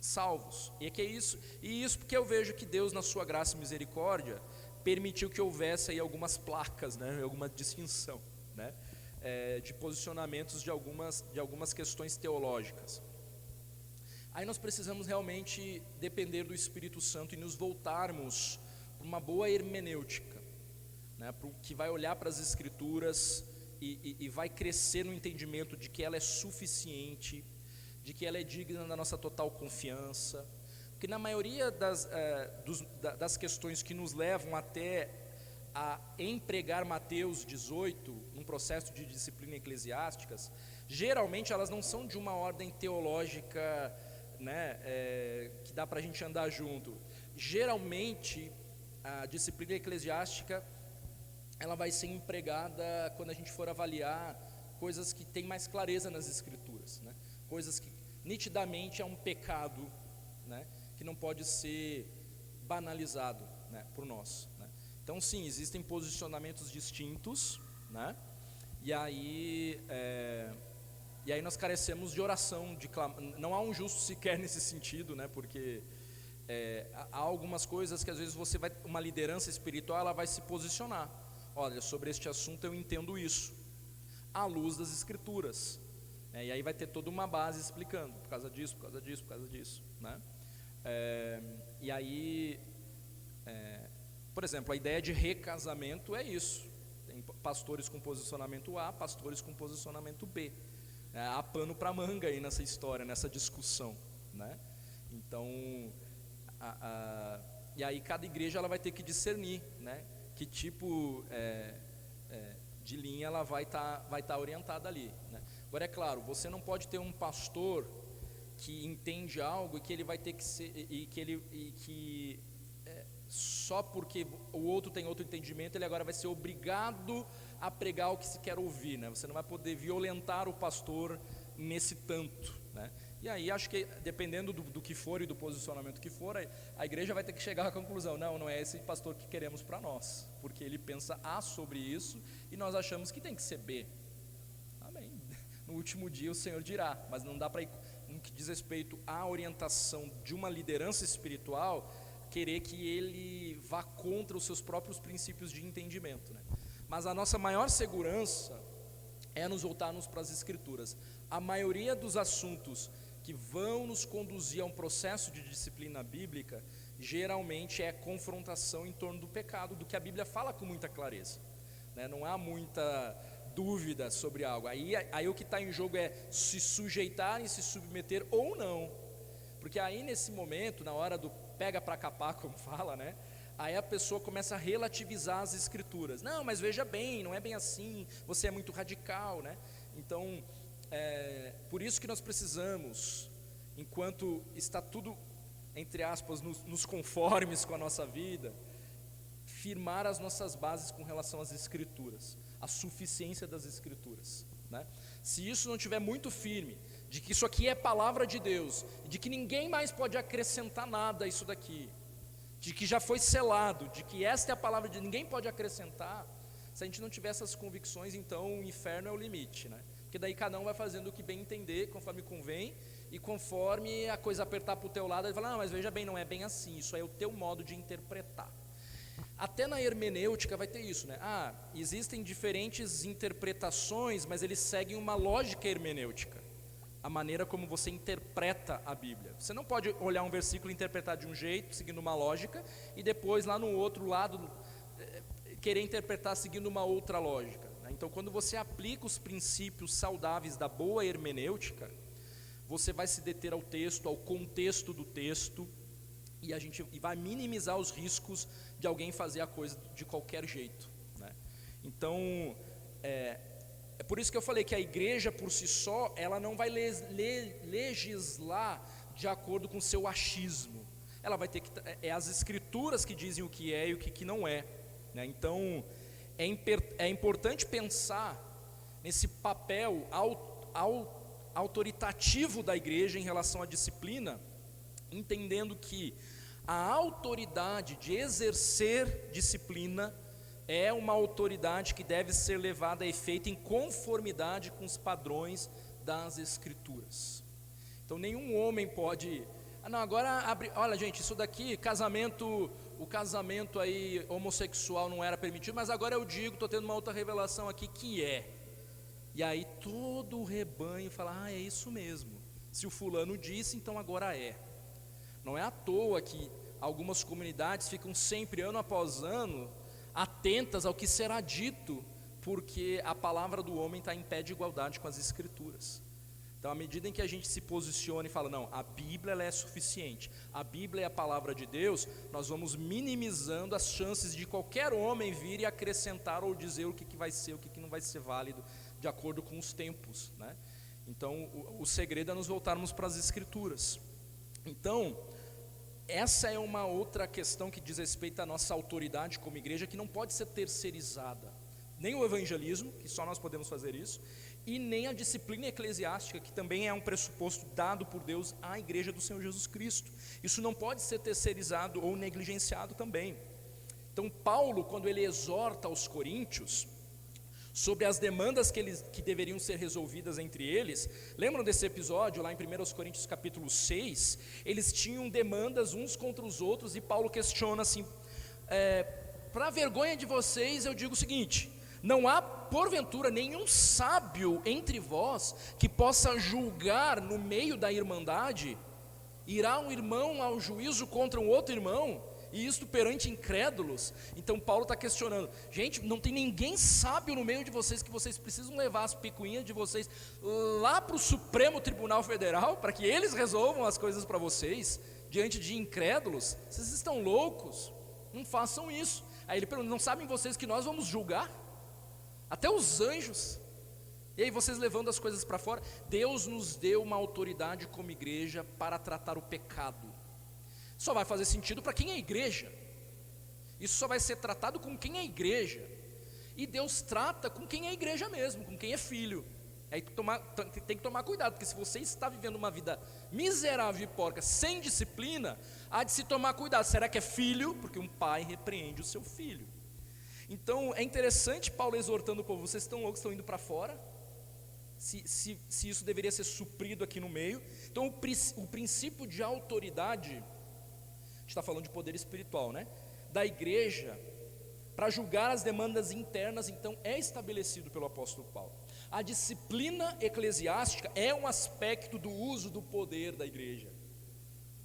salvos, e isso porque eu vejo que Deus, na sua graça e misericórdia, permitiu que houvesse aí algumas placas, né, alguma distinção, né, de posicionamentos de algumas questões teológicas. Aí nós precisamos realmente depender do Espírito Santo e nos voltarmos para uma boa hermenêutica, né, que vai olhar para as Escrituras e vai crescer no entendimento de que ela é suficiente, de que ela é digna da nossa total confiança, porque na maioria das questões que nos levam até a empregar Mateus 18, num processo de disciplina eclesiásticas, geralmente elas não são de uma ordem teológica, né, que dá para a gente andar junto. Geralmente a disciplina eclesiástica ela vai ser empregada quando a gente for avaliar coisas que têm mais clareza nas Escrituras, né? Coisas que nitidamente é um pecado, né, que não pode ser banalizado, né, por nós, né? Então sim, existem posicionamentos distintos, né? E aí nós carecemos de oração, não há um justo sequer nesse sentido, né? Porque há algumas coisas que às vezes uma liderança espiritual ela vai se posicionar. Olha, sobre este assunto eu entendo isso, à luz das Escrituras. E aí vai ter toda uma base explicando, por causa disso, por causa disso, por causa disso, né? E aí, por exemplo, a ideia de recasamento é isso. Tem pastores com posicionamento A, pastores com posicionamento B. Há pano para manga aí nessa história, nessa discussão, né? Então, e aí cada igreja ela vai ter que discernir, né, que tipo de linha ela vai estar orientada ali, né? Agora é claro, você não pode ter um pastor que entende algo e que ele vai ter que ser só porque o outro tem outro entendimento, ele agora vai ser obrigado a pregar o que se quer ouvir, né? Você não vai poder violentar o pastor nesse tanto, né? E aí acho que dependendo do que for e do posicionamento que for, a igreja vai ter que chegar à conclusão, não é esse pastor que queremos para nós, porque ele pensa A sobre isso e nós achamos que tem que ser B. Amém. No último dia o Senhor dirá, mas não dá para, no que diz respeito à orientação de uma liderança espiritual, querer que ele vá contra os seus próprios princípios de entendimento, né? Mas a nossa maior segurança é nos voltarmos para as Escrituras. A maioria dos assuntos que vão nos conduzir a um processo de disciplina bíblica, geralmente é confrontação em torno do pecado, do que a Bíblia fala com muita clareza, né? Não há muita dúvida sobre algo. Aí o que está em jogo é se sujeitar e se submeter ou não, porque aí nesse momento, na hora do pega para capar, como fala, né? Aí a pessoa começa a relativizar as Escrituras. Não, mas veja bem, não é bem assim, você é muito radical, né? Então, por isso que nós precisamos, enquanto está tudo, entre aspas, nos conformes com a nossa vida, firmar as nossas bases com relação às Escrituras, a suficiência das Escrituras, né? Se isso não estiver muito firme, de que isso aqui é palavra de Deus, de que ninguém mais pode acrescentar nada a isso daqui, de que já foi selado, de que esta é a palavra de ninguém pode acrescentar, se a gente não tiver essas convicções, então o inferno é o limite, né? Porque daí cada um vai fazendo o que bem entender, conforme convém, e conforme a coisa apertar para o teu lado, ele fala, não, mas veja bem, não é bem assim, isso é o teu modo de interpretar. Até na hermenêutica vai ter isso, né? Existem diferentes interpretações, mas eles seguem uma lógica hermenêutica, a maneira como você interpreta a Bíblia. Você não pode olhar um versículo e interpretar de um jeito, seguindo uma lógica, e depois lá no outro lado querer interpretar seguindo uma outra lógica, né? Então, quando você aplica os princípios saudáveis da boa hermenêutica, você vai se deter ao texto, ao contexto do texto, e vai minimizar os riscos de alguém fazer a coisa de qualquer jeito, né? Então, é por isso que eu falei que a igreja por si só, ela não vai legislar de acordo com o seu achismo. Ela vai ter que, as escrituras que dizem o que é e o que não é, né? Então, é importante pensar nesse papel autoritativo da igreja em relação à disciplina, entendendo que a autoridade de exercer disciplina é uma autoridade que deve ser levada a efeito em conformidade com os padrões das escrituras. Então nenhum homem pode, não, agora abre, olha gente, isso daqui, o casamento aí homossexual não era permitido, mas agora eu digo, estou tendo uma outra revelação aqui que é. E aí todo o rebanho fala, é isso mesmo, se o fulano disse, então agora é. Não é à toa que algumas comunidades ficam sempre, ano após ano, atentas ao que será dito, porque a palavra do homem está em pé de igualdade com as escrituras. Então, à medida em que a gente se posiciona e fala, não, a Bíblia ela é suficiente, a Bíblia é a palavra de Deus, nós vamos minimizando as chances de qualquer homem vir e acrescentar ou dizer o que vai ser, o que não vai ser válido, de acordo com os tempos, né? Então, o segredo é nos voltarmos para as escrituras. Então, essa é uma outra questão que diz respeito à nossa autoridade como igreja, que não pode ser terceirizada, nem o evangelismo, que só nós podemos fazer isso, e nem a disciplina eclesiástica, que também é um pressuposto dado por Deus à igreja do Senhor Jesus Cristo. Isso não pode ser terceirizado ou negligenciado também. Então Paulo, quando ele exorta aos coríntios sobre as demandas que deveriam ser resolvidas entre eles, lembram desse episódio lá em 1 Coríntios capítulo 6, eles tinham demandas uns contra os outros, e Paulo questiona assim, para vergonha de vocês eu digo o seguinte, não há porventura nenhum sábio entre vós que possa julgar no meio da irmandade? Irá um irmão ao juízo contra um outro irmão, e isto perante incrédulos? Então Paulo está questionando, gente, não tem ninguém sábio no meio de vocês, que vocês precisam levar as picuinhas de vocês lá para o Supremo Tribunal Federal, para que eles resolvam as coisas para vocês, diante de incrédulos? Vocês estão loucos? Não façam isso. Aí ele pergunta, não sabem vocês que nós vamos julgar? Até os anjos. E aí vocês levando as coisas para fora. Deus nos deu uma autoridade como igreja para tratar o pecado. Só vai fazer sentido para quem é igreja. Isso só vai ser tratado com quem é igreja. E Deus trata com quem é igreja mesmo, com quem é filho. Aí tem que tomar cuidado, porque se você está vivendo uma vida miserável e porca, sem disciplina, há de se tomar cuidado. Será que é filho? Porque um pai repreende o seu filho. Então é interessante Paulo exortando o povo, vocês estão loucos, estão indo para fora? Se isso deveria ser suprido aqui no meio. Então o princípio de autoridade, a gente está falando de poder espiritual, né? Da igreja, para julgar as demandas internas, então é estabelecido pelo apóstolo Paulo. A disciplina eclesiástica é um aspecto do uso do poder da igreja,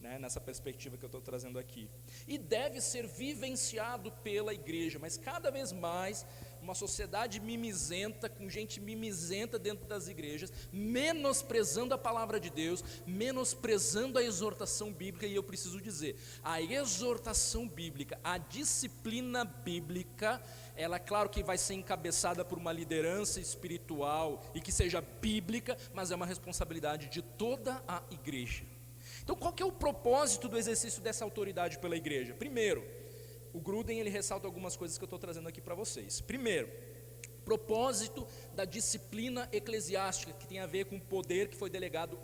né, nessa perspectiva que eu estou trazendo aqui, e deve ser vivenciado pela igreja, mas cada vez mais, uma sociedade mimizenta, com gente mimizenta dentro das igrejas, menosprezando a palavra de Deus, menosprezando a exortação bíblica. E eu preciso dizer, a exortação bíblica, a disciplina bíblica, ela claro que vai ser encabeçada por uma liderança espiritual, e que seja bíblica, mas é uma responsabilidade de toda a igreja. Então qual que é o propósito do exercício dessa autoridade pela igreja? Primeiro, o Gruden ele ressalta algumas coisas que eu estou trazendo aqui para vocês. Primeiro, propósito da disciplina eclesiástica, que tem a ver com o poder que foi delegado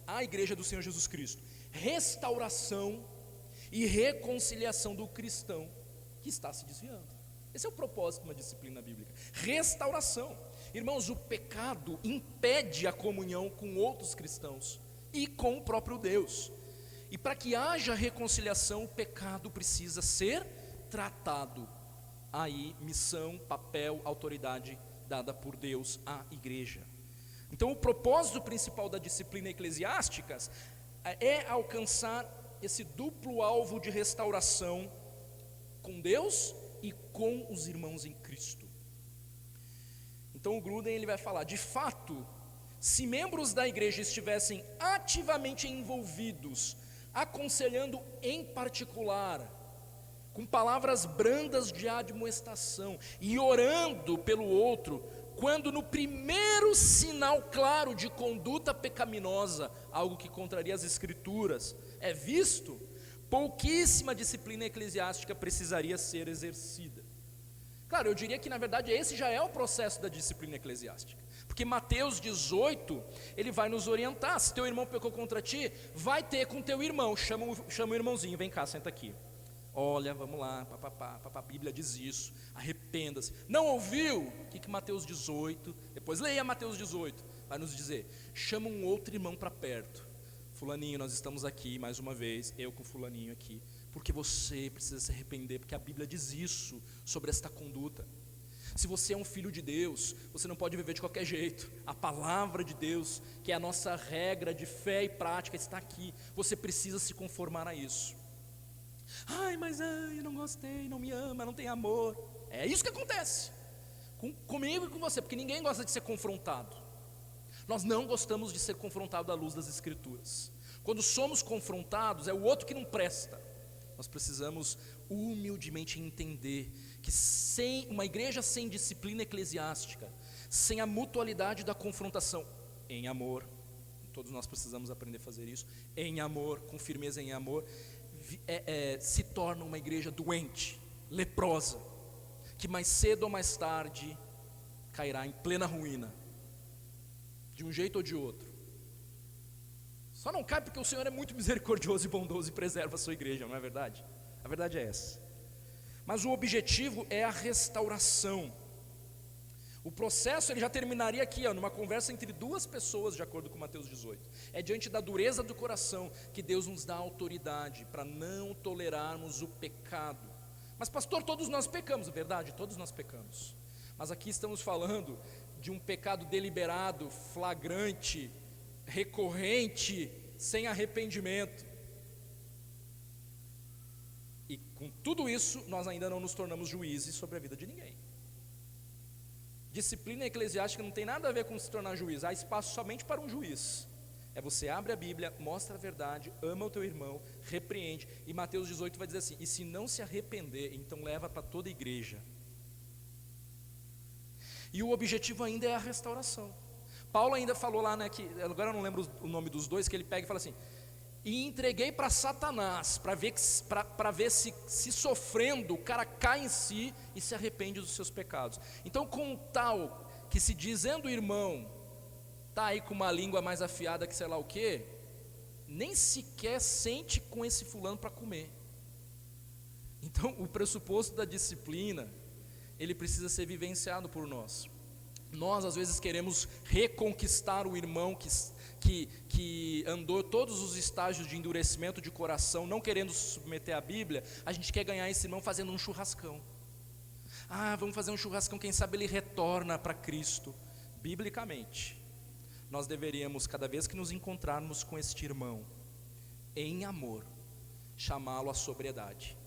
à igreja do Senhor Jesus Cristo. Restauração e reconciliação do cristão que está se desviando. Esse é o propósito de uma disciplina bíblica. Restauração. Irmãos, o pecado impede a comunhão com outros cristãos e com o próprio Deus. E para que haja reconciliação, o pecado precisa ser tratado. Aí, missão, papel, autoridade dada por Deus à igreja. Então o propósito principal da disciplina eclesiástica é alcançar esse duplo alvo de restauração com Deus e com os irmãos em Cristo. Então o Gruden ele vai falar, de fato, se membros da igreja estivessem ativamente envolvidos, aconselhando em particular, com palavras brandas de admoestação e orando pelo outro, quando no primeiro sinal claro de conduta pecaminosa, algo que contraria as escrituras, é visto, pouquíssima disciplina eclesiástica precisaria ser exercida. Claro, eu diria que na verdade esse já é o processo da disciplina eclesiástica, porque Mateus 18, ele vai nos orientar. Se teu irmão pecou contra ti, vai ter com teu irmão, chama o irmãozinho, vem cá, senta aqui. Olha, vamos lá, a Bíblia diz isso, arrependa-se. Não ouviu? O que Mateus 18, depois leia Mateus 18, vai nos dizer, chama um outro irmão para perto. Fulaninho, nós estamos aqui mais uma vez, eu com fulaninho aqui, porque você precisa se arrepender, porque a Bíblia diz isso sobre esta conduta. Se você é um filho de Deus, você não pode viver de qualquer jeito. A palavra de Deus, que é a nossa regra de fé e prática, está aqui. Você precisa se conformar a isso. Mas eu não gostei, não me ama, não tem amor. É isso que acontece comigo e com você, porque ninguém gosta de ser confrontado. Nós não gostamos de ser confrontados à luz das Escrituras. Quando somos confrontados, é o outro que não presta. Nós precisamos humildemente entender que sem uma igreja sem disciplina eclesiástica, sem a mutualidade da confrontação, em amor, todos nós precisamos aprender a fazer isso, em amor, com firmeza em amor, se torna uma igreja doente, leprosa, que mais cedo ou mais tarde cairá em plena ruína, de um jeito ou de outro. Só não cai porque o Senhor é muito misericordioso e bondoso e preserva a sua igreja, não é verdade? A verdade é essa. Mas o objetivo é a restauração. O processo ele já terminaria aqui, numa conversa entre duas pessoas, de acordo com Mateus 18. É diante da dureza do coração que Deus nos dá autoridade para não tolerarmos o pecado. Mas pastor, todos nós pecamos, verdade? Todos nós pecamos. Mas aqui estamos falando de um pecado deliberado, flagrante, recorrente, sem arrependimento. E com tudo isso, nós ainda não nos tornamos juízes sobre a vida de ninguém. Disciplina eclesiástica não tem nada a ver com se tornar juiz. Há espaço somente para um juiz. É você abre a Bíblia, mostra a verdade, ama o teu irmão, repreende. E Mateus 18 vai dizer assim, e se não se arrepender, então leva para toda a igreja. E o objetivo ainda é a restauração. Paulo ainda falou lá, que agora eu não lembro o nome dos dois, que ele pega e fala assim, e entreguei para Satanás, para ver se sofrendo, o cara cai em si e se arrepende dos seus pecados. Então, com tal que se dizendo irmão, está aí com uma língua mais afiada que sei lá o quê, nem sequer sente com esse fulano para comer. Então, o pressuposto da disciplina, ele precisa ser vivenciado por nós. Nós às vezes queremos reconquistar o irmão que andou todos os estágios de endurecimento de coração, não querendo se submeter à Bíblia. A gente quer ganhar esse irmão fazendo um churrascão. Vamos fazer um churrascão, quem sabe ele retorna para Cristo. Biblicamente, nós deveríamos, cada vez que nos encontrarmos com este irmão, em amor, chamá-lo à sobriedade.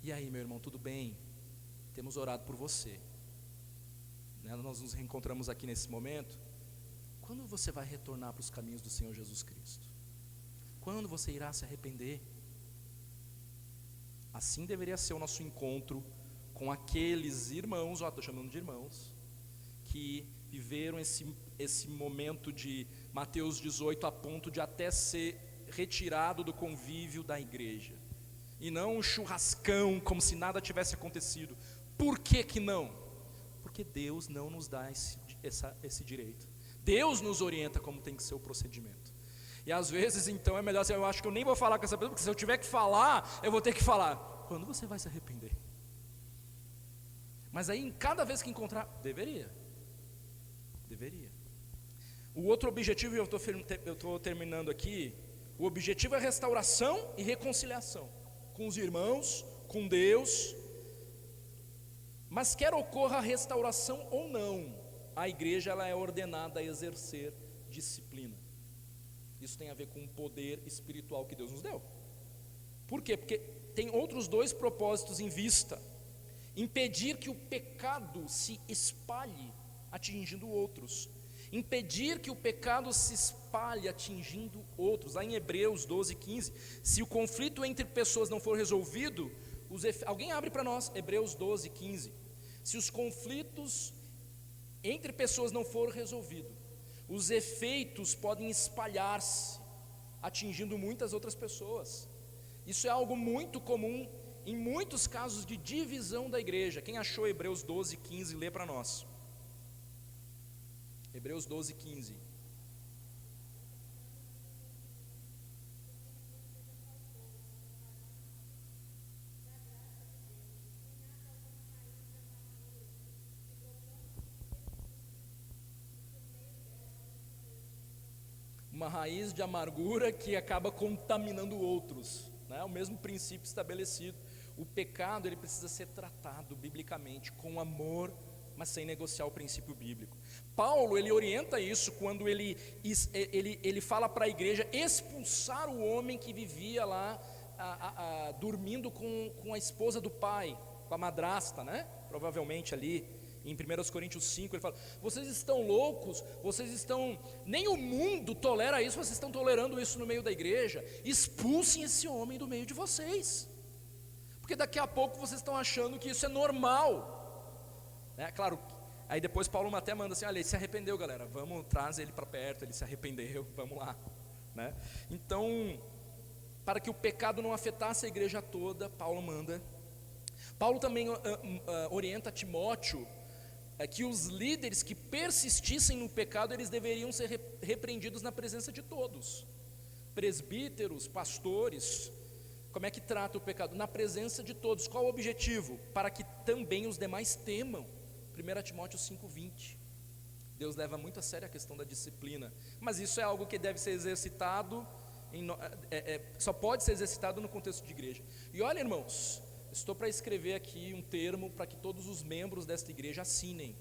E aí, meu irmão, tudo bem? Temos orado por você. Nós nos reencontramos aqui nesse momento. Quando você vai retornar para os caminhos do Senhor Jesus Cristo? Quando você irá se arrepender? Assim deveria ser o nosso encontro com aqueles irmãos, estou chamando de irmãos, que viveram esse momento de Mateus 18 a ponto de até ser retirado do convívio da igreja. E não um churrascão como se nada tivesse acontecido. Por que não? Porque Deus não nos dá esse direito. Deus nos orienta como tem que ser o procedimento. E às vezes então é melhor assim, eu acho que eu nem vou falar com essa pessoa, porque se eu tiver que falar, eu vou ter que falar. Quando você vai se arrepender? Mas aí em cada vez que encontrar, deveria. O outro objetivo, e eu estou terminando aqui, o objetivo é restauração e reconciliação com os irmãos, com Deus. Mas quer ocorra a restauração ou não, a igreja ela é ordenada a exercer disciplina. Isso tem a ver com o poder espiritual que Deus nos deu. Por quê? Porque tem outros dois propósitos em vista. impedir que o pecado se espalhe atingindo outros, impedir que o pecado se espalhe atingindo outros. Lá em Hebreus 12:15, se o conflito entre pessoas não for resolvido, alguém abre para nós, Hebreus 12:15, se os conflitos entre pessoas não for resolvido, os efeitos podem espalhar-se, atingindo muitas outras pessoas. Isso é algo muito comum em muitos casos de divisão da igreja. Quem achou Hebreus 12:15, lê para nós. Hebreus 12:15. Uma raiz de amargura que acaba contaminando outros, né? O mesmo princípio estabelecido. O pecado, ele precisa ser tratado biblicamente com amor, mas sem negociar o princípio bíblico. Paulo, ele orienta isso quando ele fala para a igreja expulsar o homem que vivia lá dormindo com a esposa do pai, com a madrasta, né? Provavelmente ali em 1 Coríntios 5, ele fala: vocês estão loucos, nem o mundo tolera isso, vocês estão tolerando isso no meio da igreja. Expulsem esse homem do meio de vocês, porque daqui a pouco vocês estão achando que isso é normal, né? Claro, aí depois Paulo até manda assim: olha, ele se arrependeu, galera, vamos, traz ele para perto, ele se arrependeu, vamos lá, né? Então, para que o pecado não afetasse a igreja toda, Paulo também orienta Timóteo que os líderes que persistissem no pecado, eles deveriam ser repreendidos na presença de todos. Presbíteros, pastores, como é que trata o pecado? Na presença de todos. Qual o objetivo? Para que também os demais temam. 1 Timóteo 5:20. Deus leva muito a sério a questão da disciplina, mas isso é algo que deve ser exercitado, só pode ser exercitado no contexto de igreja. E olha, irmãos, estou para escrever aqui um termo para que todos os membros desta igreja assinem,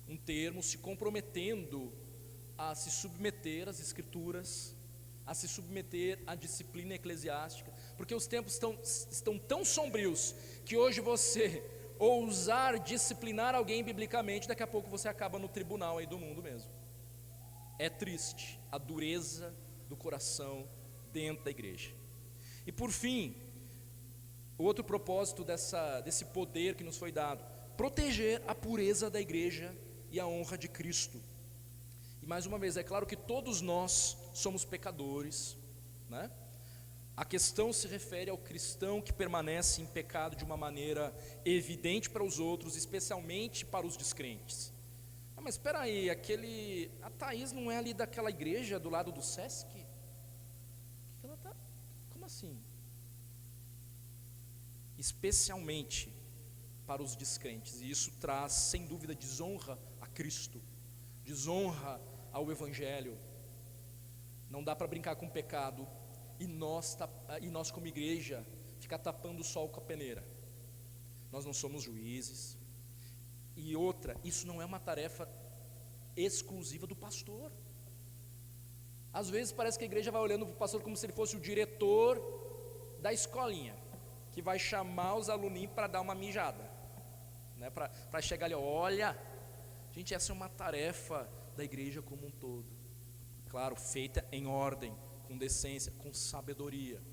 um termo se comprometendo a se submeter às escrituras, a se submeter à disciplina eclesiástica, porque os tempos estão tão sombrios, que hoje você ousar disciplinar alguém biblicamente, daqui a pouco você acaba no tribunal aí do mundo mesmo. É triste a dureza do coração dentro da igreja. E por fim, o outro propósito desse poder que nos foi dado: proteger a pureza da igreja e a honra de Cristo. E mais uma vez, é claro que todos nós somos pecadores, né? A questão se refere ao cristão que permanece em pecado de uma maneira evidente para os outros, especialmente para os descrentes. Mas espera aí, a Thaís não é ali daquela igreja do lado do Sesc? Ela tá, como assim? Especialmente para os descrentes, e isso traz sem dúvida desonra a Cristo, desonra ao Evangelho. Não dá para brincar com o pecado e nós como igreja ficar tapando o sol com a peneira. Nós não somos juízes. E outra, isso não é uma tarefa exclusiva do pastor. Às vezes parece que a igreja vai olhando para o pastor como se ele fosse o diretor da escolinha, que vai chamar os aluninhos para dar uma mijada, né? Para chegar ali, olha, gente, essa é uma tarefa da igreja como um todo, claro, feita em ordem, com decência, com sabedoria,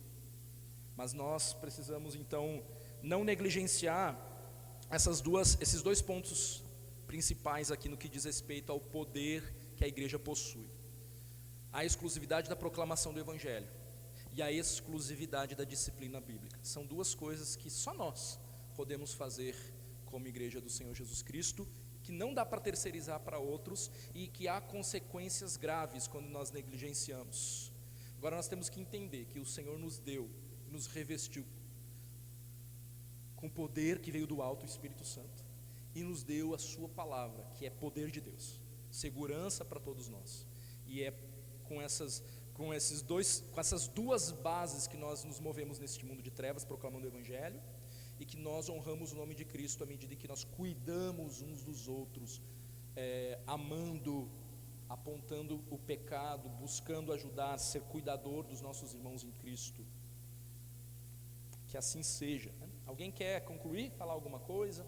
mas nós precisamos então não negligenciar esses dois pontos principais aqui no que diz respeito ao poder que a igreja possui: a exclusividade da proclamação do Evangelho e a exclusividade da disciplina bíblica. São duas coisas que só nós podemos fazer como igreja do Senhor Jesus Cristo, que não dá para terceirizar para outros e que há consequências graves quando nós negligenciamos. Agora nós temos que entender que o Senhor nos deu, nos revestiu com poder que veio do alto, o Espírito Santo, e nos deu a sua palavra, que é poder de Deus, segurança para todos nós. E é com essas duas bases que nós nos movemos neste mundo de trevas, proclamando o Evangelho, e que nós honramos o nome de Cristo à medida que nós cuidamos uns dos outros, amando, apontando o pecado, buscando ajudar, ser cuidador dos nossos irmãos em Cristo. Que assim seja, né? Alguém quer concluir, falar alguma coisa?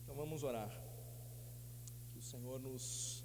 Então vamos orar. Que o Senhor nos